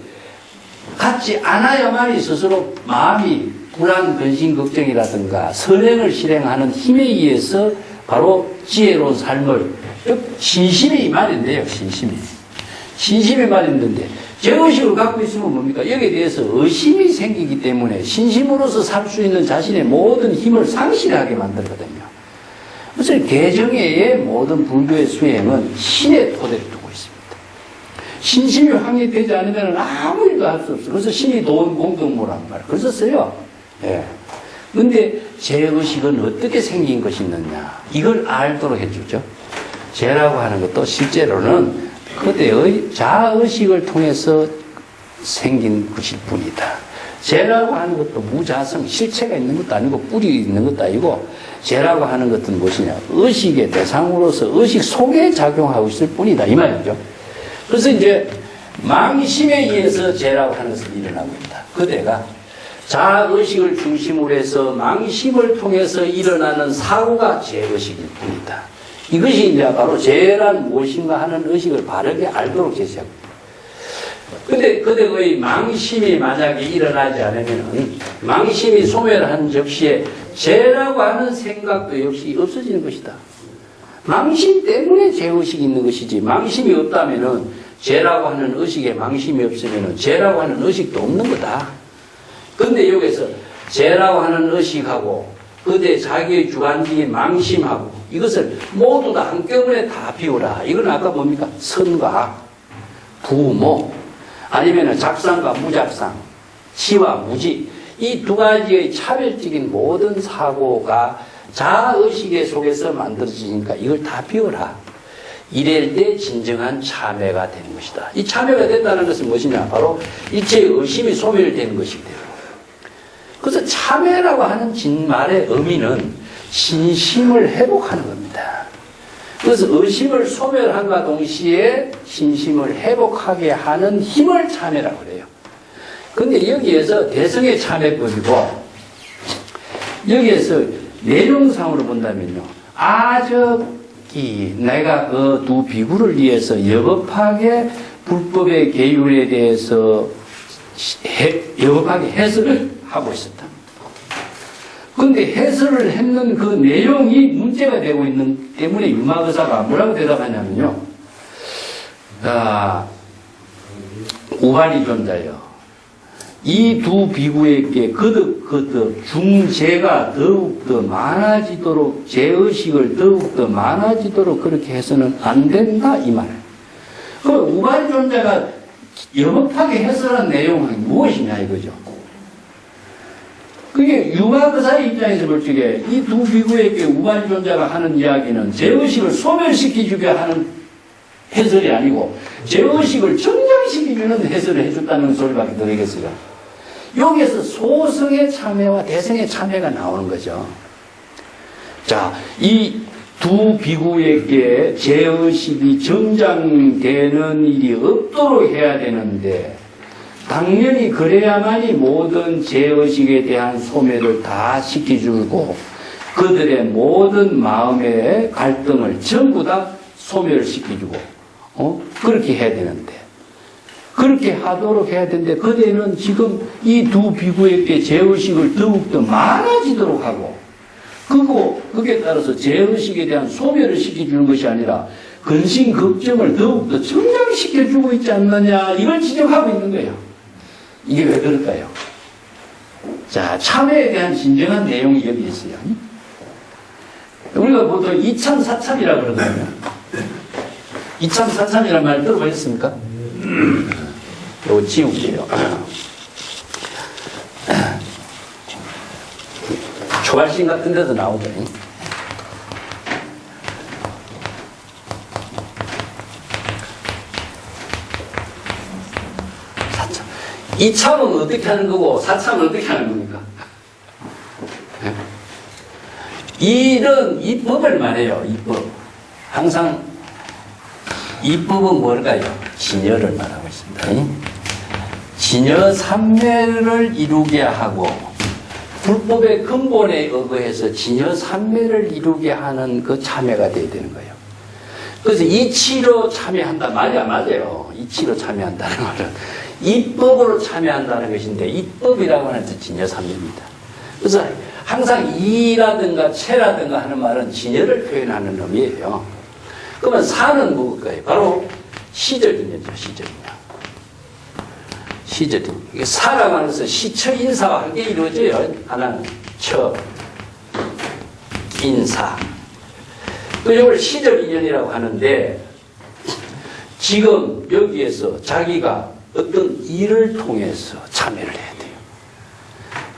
Speaker 1: 갖지 않아야만이 스스로 마음이 불안, 근심, 걱정이라든가 선행을 실행하는 힘에 의해서 바로 지혜로운 삶을, 즉 신심이 이 말인데요. 신심이 말인데 죄의식을 갖고 있으면 뭡니까? 여기에 대해서 의심이 생기기 때문에 신심으로서 살 수 있는 자신의 모든 힘을 상실하게 만들거든요. 그래서 개정회의 모든 불교의 수행은 신의 토대를 두고 있습니다. 신심이 확립되지 않으면 아무 일도 할 수 없어요. 그래서 신이 도원 공덕무라는 말을 그래서 써요. 예. 근데 죄의식은 어떻게 생긴 것이 있느냐? 이걸 알도록 해주죠. 죄라고 하는 것도 실제로는 그대의 자아의식을 통해서 생긴 것일 뿐이다. 죄라고 하는 것도 무자성, 실체가 있는 것도 아니고 뿌리 있는 것도 아니고, 죄라고 하는 것은 무엇이냐? 의식의 대상으로서 의식 속에 작용하고 있을 뿐이다. 이 말이죠. 그래서 이제 망심에 의해서 죄라고 하는 것은 일어나고 있다. 그대가 자아의식을 중심으로 해서 망심을 통해서 일어나는 사고가 죄의식일 뿐이다. 이것이 이제 바로 죄란 무엇인가 하는 의식을 바르게 알도록 제시하고. 근데 그대의 망심이 만약에 일어나지 않으면 망심이 소멸한 적시에 죄라고 하는 생각도 역시 없어지는 것이다. 망심 때문에 죄의식이 있는 것이지, 망심이 없다면은 죄라고 하는 의식에 망심이 없으면은 죄라고 하는 의식도 없는 거다. 근데 여기서 죄라고 하는 의식하고 그대 자기의 주관적인 망심하고 이것을 모두 다 한꺼번에 다 비우라. 이건 아까 뭡니까? 선과 부모, 아니면 작상과 무작상, 치와 무지, 이 두 가지의 차별적인 모든 사고가 자아의식의 속에서 만들어지니까 이걸 다 비워라. 이럴 때 진정한 참회가 되는 것이다. 이 참회가 된다는 것은 무엇이냐? 바로 일체의 의심이 소멸되는 것이기 때문에. 그래서 참회라고 하는 진말의 의미는 신심을 회복하는 겁니다. 그래서 의심을 소멸함과 동시에 신심을 회복하게 하는 힘을 참회라고 그래요. 근데 여기에서 대성의 참회법이고, 여기에서 내용상으로 본다면요, 아적이 내가 그 두 비구를 위해서 여법하게 불법의 계율에 대해서 여법하게 해설을 하고 있었다. 그런데 해설을 했는 그 내용이 문제가 되고 있는 때문에 유마의사가 뭐라고 대답하냐면요, 우발이존자여, 이 두 비구에게 거듭 중죄가 더욱더 많아지도록, 죄의식을 더욱더 많아지도록 그렇게 해서는 안 된다, 이 말. 그럼 우발이존자가 여법하게 해설한 내용은 무엇이냐 이거죠. 그게 유마의사의 입장에서 볼 적에 이 두 비구에게 우발이존자가 하는 이야기는 죄의식을 소멸시키주게 하는 해설이 아니고 죄의식을 정장시키주는 해설을 해줬다는 소리밖에 더 되겠어요. 여기에서 소성의 참회와 대성의 참회가 나오는 거죠. 자, 이 두 비구에게 죄의식이 정장되는 일이 없도록 해야 되는데, 당연히 그래야만이 모든 죄의식에 대한 소멸을 다 시켜주고 그들의 모든 마음의 갈등을 전부 다 소멸시켜주고 그렇게 해야 되는데 그렇게 하도록 해야 되는데 그대는 지금 이 두 비구에게 죄의식을 더욱더 많아지도록 하고 그리고 그게 따라서 죄의식에 대한 소멸을 시켜주는 것이 아니라 근심 걱정을 더욱더 성장시켜주고 있지 않느냐 이걸 지적하고 있는 거예요. 이게 왜 그럴까요? 자, 참회에 대한 진정한 내용이 여기 있어요. 우리가 보통 이참사참이라고 그러거든요. 이참사참이라는 말 들어보셨습니까? 이거 지울게요. 초발신 같은 데도 나오죠. 사참. 이참은 어떻게 하는 거고 사참은 어떻게 하는 겁니까? 이런 이법을 말해요. 이법. 항상 이법은 뭘까요? 진여를 말하고 있습니다. 진여 삼매를 이루게 하고 불법의 근본에 의거해서 진여 삼매를 이루게 하는 그 참회가 돼야 되는 거예요. 그래서 이치로 참여한다 말이 안 맞아요. 이치로 참여한다는 말은 이법으로 참여한다는 것인데 이법이라고 하는 것은 진여 삼매입니다. 그래서 항상 이라든가 체라든가 하는 말은 진여를 표현하는 의미예요. 그러면 사는 뭘까요? 바로 시절인연이죠. 시절인연. 시절인연. 이게 사라고 하는 것은 시처인사와 함께 이루어져요. 하나는 처, 인사. 이걸 시절인연이라고 하는데 지금 여기에서 자기가 어떤 일을 통해서 참여를 해야 돼요.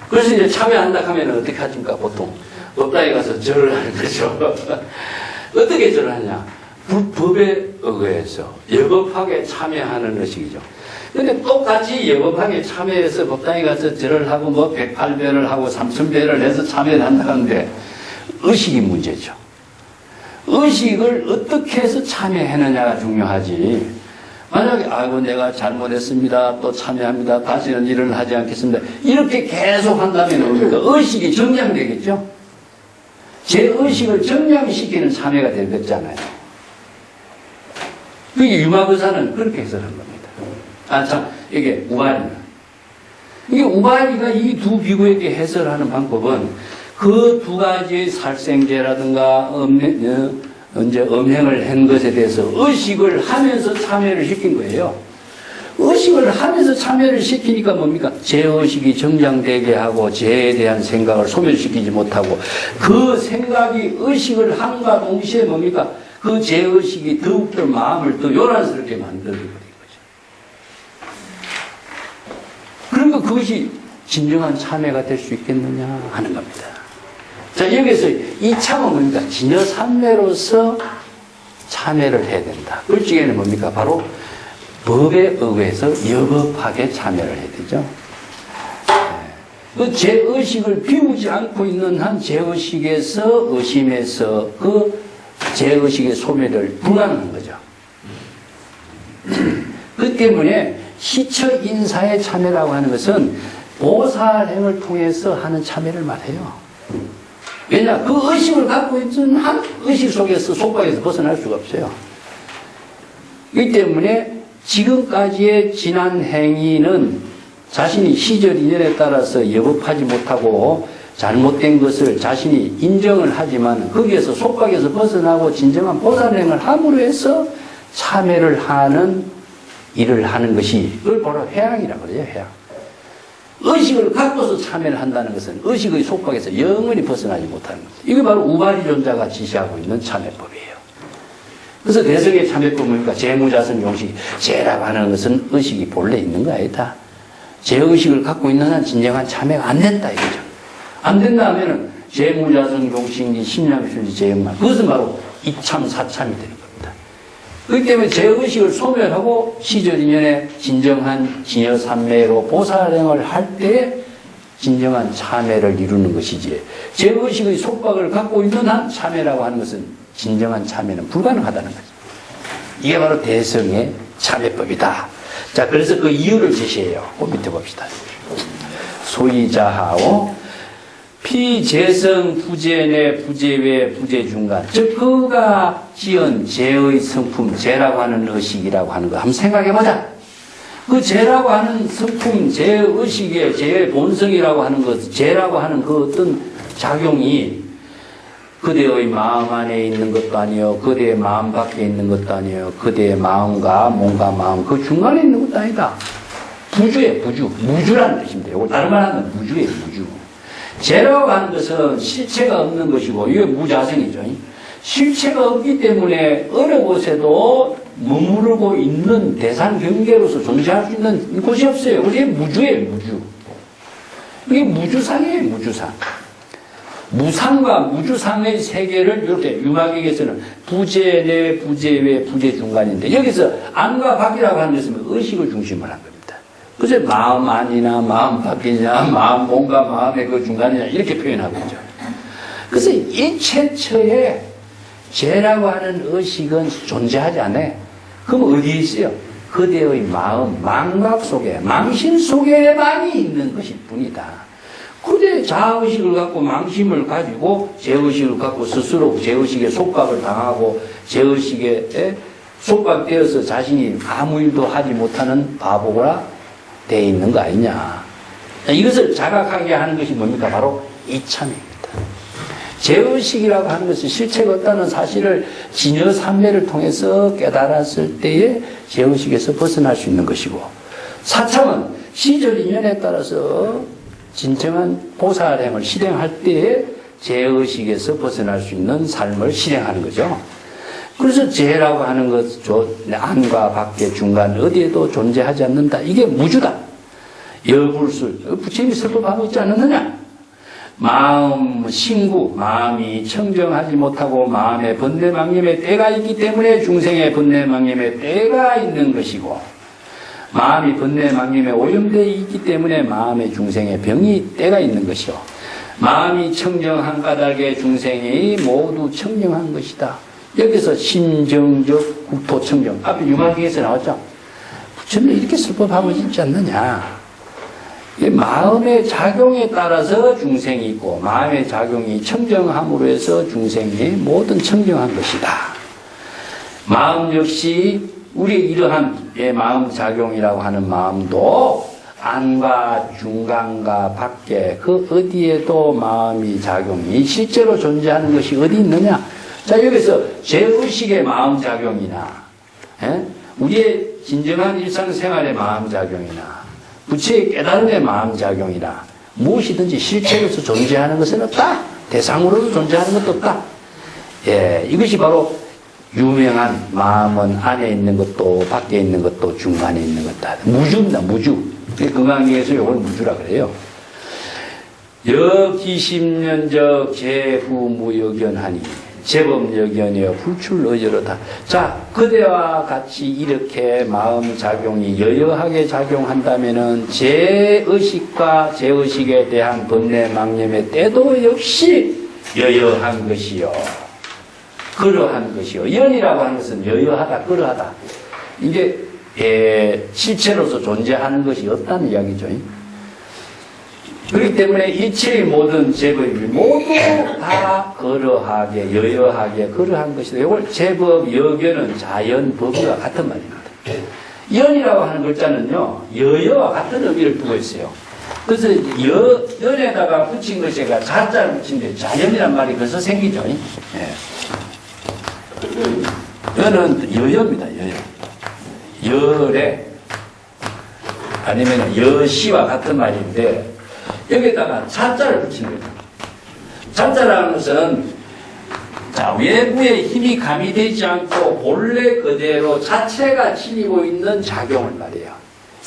Speaker 1: 그래서 이제 참여한다 하면 어떻게 하십니까? 보통 법당에 가서 절을 하는 거죠. 어떻게 절을 하냐? 불법에 의해서 여법하게 참여하는 의식이죠. 근데 똑같이 여법하게 참여해서 법당에 가서 절을 하고 뭐 108배를 하고 3000배를 해서 참여를 한다는데 의식이 문제죠. 의식을 어떻게 해서 참여했느냐가 중요하지. 만약에 아이고 내가 잘못했습니다. 또 참여합니다. 다시는 일을 하지 않겠습니다. 이렇게 계속 한다면 뭡니까? 의식이 정량되겠죠. 제 의식을 정량시키는 참여가 될 거잖아요. 그게 유마부사는 그렇게 해석한 겁니다. 아, 참, 이게 우발입니다. 이게 우발이가 이 두 비구에게 해설하는 방법은 그 두 가지의 살생제라든가 음행을 한 것에 대해서 의식을 하면서 참여를 시킨 거예요. 의식을 하면서 참여를 시키니까 뭡니까? 죄의식이 정장되게 하고 죄에 대한 생각을 소멸시키지 못하고 그 생각이 의식을 함과 동시에 뭡니까? 그 죄의식이 더욱더 마음을 더 요란스럽게 만들어버린 거죠. 그러니까 그것이 진정한 참회가 될 수 있겠느냐 하는 겁니다. 자, 여기서 이 참은 뭡니까? 진여 삼매로서 참회를 해야 된다. 글찍에는 뭡니까? 바로 법에 의해서 여법하게 참여를 해야 되죠. 그 죄의식을 비우지 않고 있는 한 죄의식에서 의심해서 그 죄의식의 소멸을 불가능한 거죠. 그 때문에 시처인사의 참여라고 하는 것은 보살행을 통해서 하는 참여를 말해요. 왜냐? 그 의식을 갖고 있는 한 의식 속에서 속박에서 벗어날 수가 없어요. 이 때문에 지금까지의 지난 행위는 자신이 시절 인연에 따라서 여법하지 못하고 잘못된 것을 자신이 인정을 하지만 거기에서 속박에서 벗어나고 진정한 보살행을 함으로 해서 참회를 하는 일을 하는 것이 그걸 바로 회양이라고 그래요. 회양. 의식을 갖고서 참회를 한다는 것은 의식의 속박에서 영원히 벗어나지 못하는 겁니다. 이게 바로 우발이존자가 지시하고 있는 참회법이에요. 그래서 대성의 참회법은 뭡니까? 재무자선 용식. 재라고 하는 것은 의식이 본래 있는 거 아니다. 재의식을 갖고 있는 한 진정한 참회가 안 된다 이거죠. 안 된다 하면은 재무자선 용식이 심량순지 재영만. 그것은 바로 이참 사참이 되는 겁니다. 그렇기 때문에 재의식을 소멸하고 시절인연의 진정한 진여삼매로 보살행을 할 때 진정한 참회를 이루는 것이지 재의식의 속박을 갖고 있는 한 참회라고 하는 것은 진정한 참회는 불가능하다는 거죠. 이게 바로 대성의 참회법이다. 자, 그래서 그 이유를 제시해요. 그 밑에 봅시다. 소이자하오 피재성 부재내 부재외 부재중간, 즉 그가 지은 재의 성품, 재라고 하는 의식이라고 하는 거 한번 생각해보자. 그 재라고 하는 성품, 재의식의 재의 본성이라고 하는 것, 재라고 하는 그 어떤 작용이 그대의 마음 안에 있는 것도 아니요, 그대의 마음 밖에 있는 것도 아니요, 그대의 마음과 몸과 마음 그 중간에 있는 것도 아니다. 부주예요, 부주. 무주라는 뜻입니다. 이거 다른 말 하면 무주예요, 무주. 재라고 하는 것은 실체가 없는 것이고, 이게 무자성이죠. 실체가 없기 때문에 어느 곳에도 머무르고 있는 대상 경계로서 존재할 수 있는 곳이 없어요. 그게 무주예요, 무주. 이게 무주상이에요, 무주상. 무상과 무주상의 세계를 이렇게 유마경에서는 부재내, 부재외, 부재중간인데, 여기서 안과 밖이라고 하는 것은 의식을 중심으로 한 겁니다. 그래서 마음 안이나 마음 밖이냐, 마음 몸과 마음의 그 중간이냐 이렇게 표현하고 있죠. 그래서 일체처에 재라고 하는 의식은 존재하지 않아요. 그럼 어디에 있어요? 그대의 마음, 망각 속에, 망신 속에만이 있는 것일 뿐이다. 그대 자의식을 갖고 망심을 가지고 제의식을 갖고 스스로 제의식에 속박을 당하고 제의식에 속박되어서 자신이 아무 일도 하지 못하는 바보가 돼 있는 거 아니냐. 이것을 자각하게 하는 것이 뭡니까? 바로 이참입니다. 제의식이라고 하는 것은 실체가 없다는 사실을 진여삼매를 통해서 깨달았을 때에 제의식에서 벗어날 수 있는 것이고, 사참은 시절 인연에 따라서 진정한 보살행을 실행할 때에 제의식에서 벗어날 수 있는 삶을 실행하는 거죠. 그래서 재라고 하는 것, 안과 밖의 중간 어디에도 존재하지 않는다. 이게 무주다. 여불술, 부처님이 설법하고 있지 않느냐? 마음, 신구, 마음이 청정하지 못하고 마음의 번뇌망념의 때가 있기 때문에 중생의 번뇌망념의 때가 있는 것이고, 마음이 번뇌망념에 오염되어 있기 때문에 마음의 중생의 병이 때가 있는 것이요, 마음이 청정한 까닭에 중생이 모두 청정한 것이다. 여기서 심정적 국토청정, 앞에 유마경에서 나왔죠. 부처님이 이렇게 설법하고 있지 않느냐. 마음의 작용에 따라서 중생이 있고, 마음의 작용이 청정함으로 해서 중생이 모든 청정한 것이다. 마음 역시 우리의 이러한 마음 작용이라고 하는 마음도 안과 중간과 밖에 그 어디에도 마음이 작용이 실제로 존재하는 것이 어디 있느냐. 자, 여기서 제의식의 마음 작용이나 우리의 진정한 일상생활의 마음 작용이나 부처의 깨달음의 마음 작용이나 무엇이든지 실체로서 존재하는 것은 없다. 대상으로도 존재하는 것도 없다. 예, 이것이 바로 유명한 마음은 안에 있는 것도 밖에 있는 것도 중간에 있는 것다. 무주입니다. 무주. 건강에서 이걸 무주라 그래요. 여기십년적 제후무여견하니 제법여견이여 불출의여로다. 자, 그대와 같이 이렇게 마음 작용이 여여하게 작용한다면은 제의식과 제의식에 대한 번뇌망념의 때도 역시 여여한 것이요, 그러한 것이요. 연이라고 하는 것은 여여하다, 그러하다. 이게 실체로서 존재하는 것이 없다는 이야기죠. 그렇기 때문에 일체의 모든 제법이 모두 다 그러하게, 여여하게, 그러한 것이다. 이걸 제법, 여견은 자연, 법과 같은 말입니다. 연이라고 하는 글자는요, 여여와 같은 의미를 두고 있어요. 그래서 연에다가 붙인 것이가 자자를 붙인데 자연이란 말이 그래서 생기죠. 예. 여는 여여입니다. 여여. 열에 아니면 여시와 같은 말인데 여기다가 자자를 붙이는 거예요. 자자라는 것은 자, 외부의 힘이 가미되지 않고 본래 그대로 자체가 지니고 있는 작용을 말해요.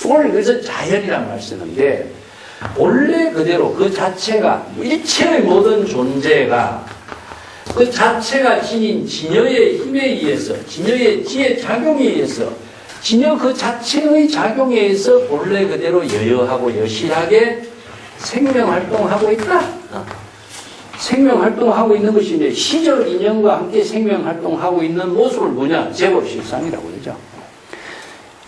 Speaker 1: 오늘 그래서 자연이란 말을 쓰는데 본래 그대로 그 자체가 일체의 모든 존재가 그 자체가 지닌 진여의 힘에 의해서, 진여의 지혜 작용에 의해서, 진여 그 자체의 작용에 의해서 본래 그대로 여여하고 여실하게 생명활동하고 있다. 생명활동하고 있는 것이 이제 시절 인연과 함께 생명활동하고 있는 모습을 뭐냐? 제법실상이라고 그러죠.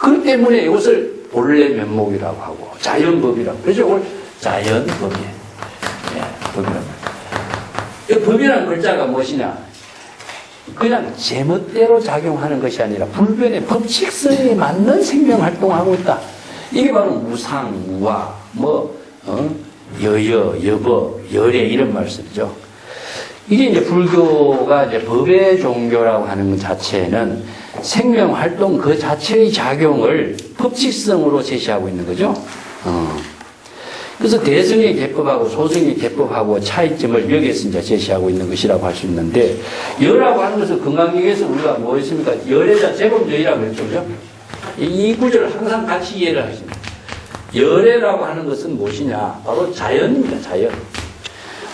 Speaker 1: 그렇기 때문에 이것을 본래 면목이라고 하고 자연법이라고. 그래서 이걸 자연법이에요. 예, 법이라고. 이 법이라는 글자가 무엇이냐? 그냥 제멋대로 작용하는 것이 아니라 불변의 법칙성에 맞는 생명활동을 하고 있다. 이게 바로 무상, 무화, 여여, 여법, 열애 이런 말씀이죠. 이게 이제 불교가 이제 법의 종교라고 하는 것 자체는 생명활동 그 자체의 작용을 법칙성으로 제시하고 있는 거죠. 그래서 대성의 개법하고 소성의 개법하고 차이점을 여기에서 이제 제시하고 있는 것이라고 할 수 있는데, 열하고 하는 것은 건강경에서 우리가 뭐 했습니까? 열애자 제법열이라고 했죠. 그죠? 이 구절을 항상 같이 이해를 하십니다. 열애라고 하는 것은 무엇이냐? 바로 자연입니다. 자연.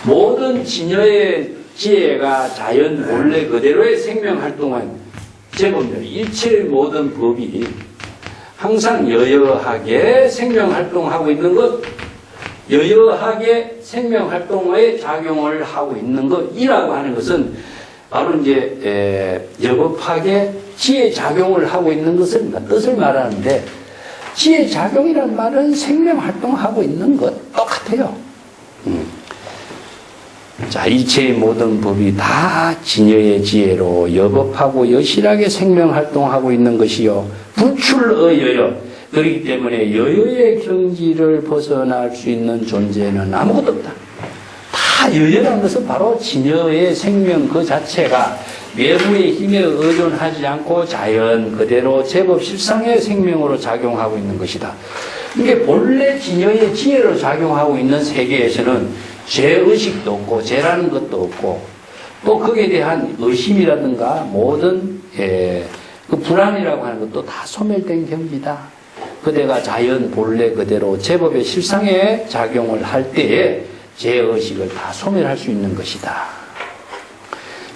Speaker 1: 모든 진여의 지혜가 자연 본래 그대로의 생명활동한 제법열, 일체의 모든 법이 항상 여여하게 생명활동하고 있는 것, 여여하게 생명활동의 작용을 하고 있는 것이라고 하는 것은 바로 이제 여법하게 지혜작용을 하고 있는 것을 뜻을 말하는데, 지혜작용이라는 말은 생명활동하고 있는 것 똑같아요. 자, 일체의 모든 법이 다 진여의 지혜로 여법하고 여실하게 생명활동하고 있는 것이요 불출의여여. 그렇기 때문에 여여의 경지를 벗어날 수 있는 존재는 아무것도 없다. 다 여여라는 것은 바로 진여의 생명 그 자체가 외부의 힘에 의존하지 않고 자연 그대로 제법 실상의 생명으로 작용하고 있는 것이다. 이게 본래 진여의 지혜로 작용하고 있는 세계에서는 죄의식도 없고 죄라는 것도 없고 또 거기에 대한 의심이라든가 모든 그 불안이라고 하는 것도 다 소멸된 경지다. 그대가 자연 본래 그대로 제법의 실상에 작용을 할 때에 죄의식을 다 소멸할 수 있는 것이다.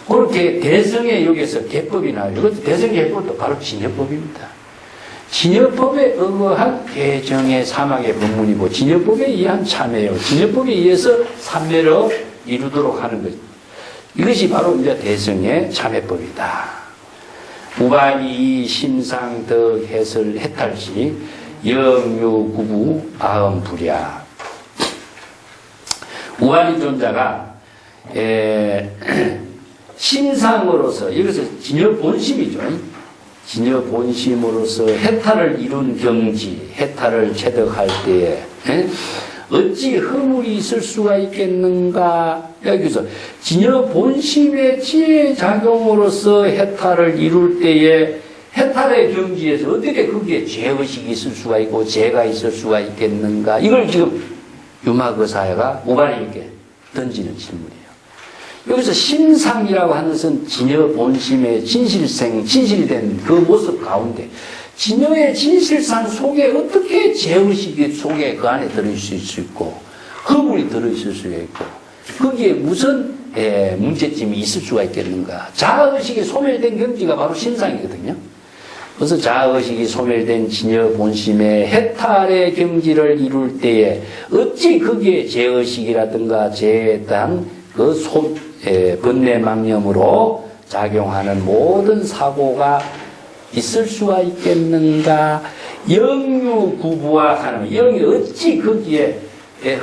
Speaker 1: 그렇게 대성의 여기에서 개법이 나와요. 이것도 대성의 개법도 바로 진여법입니다. 진여법에 의거한 개정의 사막의 법문이고 진여법에 의한 참회요. 진여법에 의해서 삼매를 이루도록 하는 것. 이것이 바로 이제 대성의 참회법이다. 우반이 심상덕 해설 해탈시 영유구부 아음불야. 우반이 존자가 심상으로서 여기서 진여 본심이죠. 진여 본심으로서 해탈을 이룬 경지, 해탈을 체득할 때에 어찌 허물이 있을 수가 있겠는가? 여기서 진여 본심의 지혜 작용으로서 해탈을 이룰 때에 해탈의 경지에서 어떻게 거기에 죄의식이 있을 수가 있고 죄가 있을 수가 있겠는가? 이걸 지금 유마거사야가 우반에게 던지는 질문이에요. 여기서 심상이라고 하는 것은 진여 본심의 진실이 된 그 모습 가운데 진여의 진실상 속에 어떻게 죄의식이 속에 그 안에 들어있을 수 있고 허물이 들어있을 수가 있고 거기에 무슨 문제점이 있을 수가 있겠는가. 자아의식이 소멸된 경지가 바로 심상이거든요. 그래서 자아의식이 소멸된 진여 본심의 해탈의 경지를 이룰 때에 어찌 거기에 죄의식이라든가 죄에 대한 그 번뇌망념으로 작용하는 모든 사고가 있을 수가 있겠는가. 영유구부와 하는 영이 어찌 거기에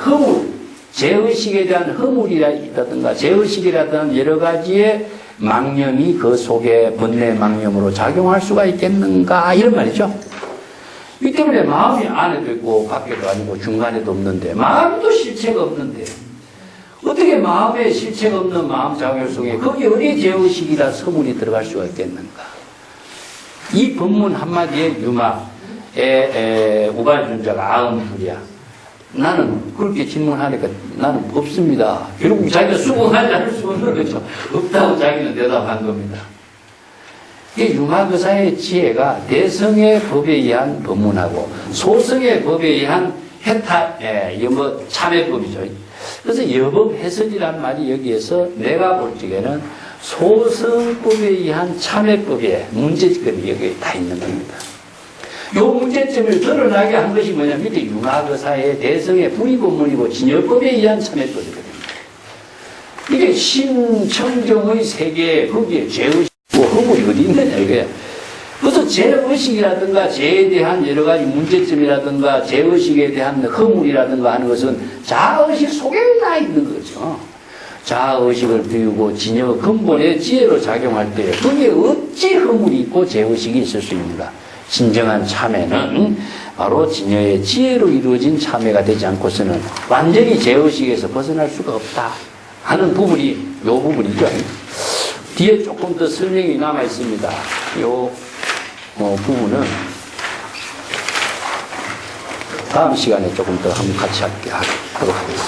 Speaker 1: 허물, 죄의식에 대한 허물이라든가 죄의식이라든가 여러 가지의 망념이 그 속에 번뇌망념으로 작용할 수가 있겠는가 이런 말이죠. 이 때문에 마음이 안에도 있고 밖에도 아니고 중간에도 없는데 마음도 실체가 없는데 어떻게 마음에 실체가 없는 마음 작용 속에 거기에 어디에 죄의식이라 서물이 들어갈 수가 있겠는가. 이 법문 한마디에 우반준자가 아음불이야. 나는 그렇게 질문하니까 나는 없습니다. 결국 자기가 수긍하지 않을 수 없는 거죠. 없다고 자기는 대답한 겁니다. 이 유마거사의 지혜가 대성의 법에 의한 법문하고 소성의 법에 의한 참회법이죠. 그래서 여법 해설이란 말이 여기에서 내가 볼 적에는 소성법에 의한 참회법의 문제점이 여기에 다 있는 겁니다. 이 문제점을 드러나게 한 것이 뭐냐면 밑에 유마거사의 대성의 부의법문이고 진여법에 의한 참회법이거든요. 이게 신청정의 세계에 거기에 죄의식과 허물이 어디 있느냐 이거야. 그래서 제의식이라든가 제에 대한 여러 가지 문제점이라든가 제의식에 대한 허물이라든가 하는 것은 자의식 속에 나 있는 거죠. 자의식을 비우고 진여 근본의 지혜로 작용할 때 거기에 어찌 허물이 있고 제의식이 있을 수 있는가. 진정한 참회는 바로 진여의 지혜로 이루어진 참회가 되지 않고서는 완전히 제의식에서 벗어날 수가 없다 하는 부분이 이 부분이죠. 뒤에 조금 더 설명이 남아 있습니다. 이 부분은 다음 시간에 조금 더 한번 같이 하도록 하겠습니다.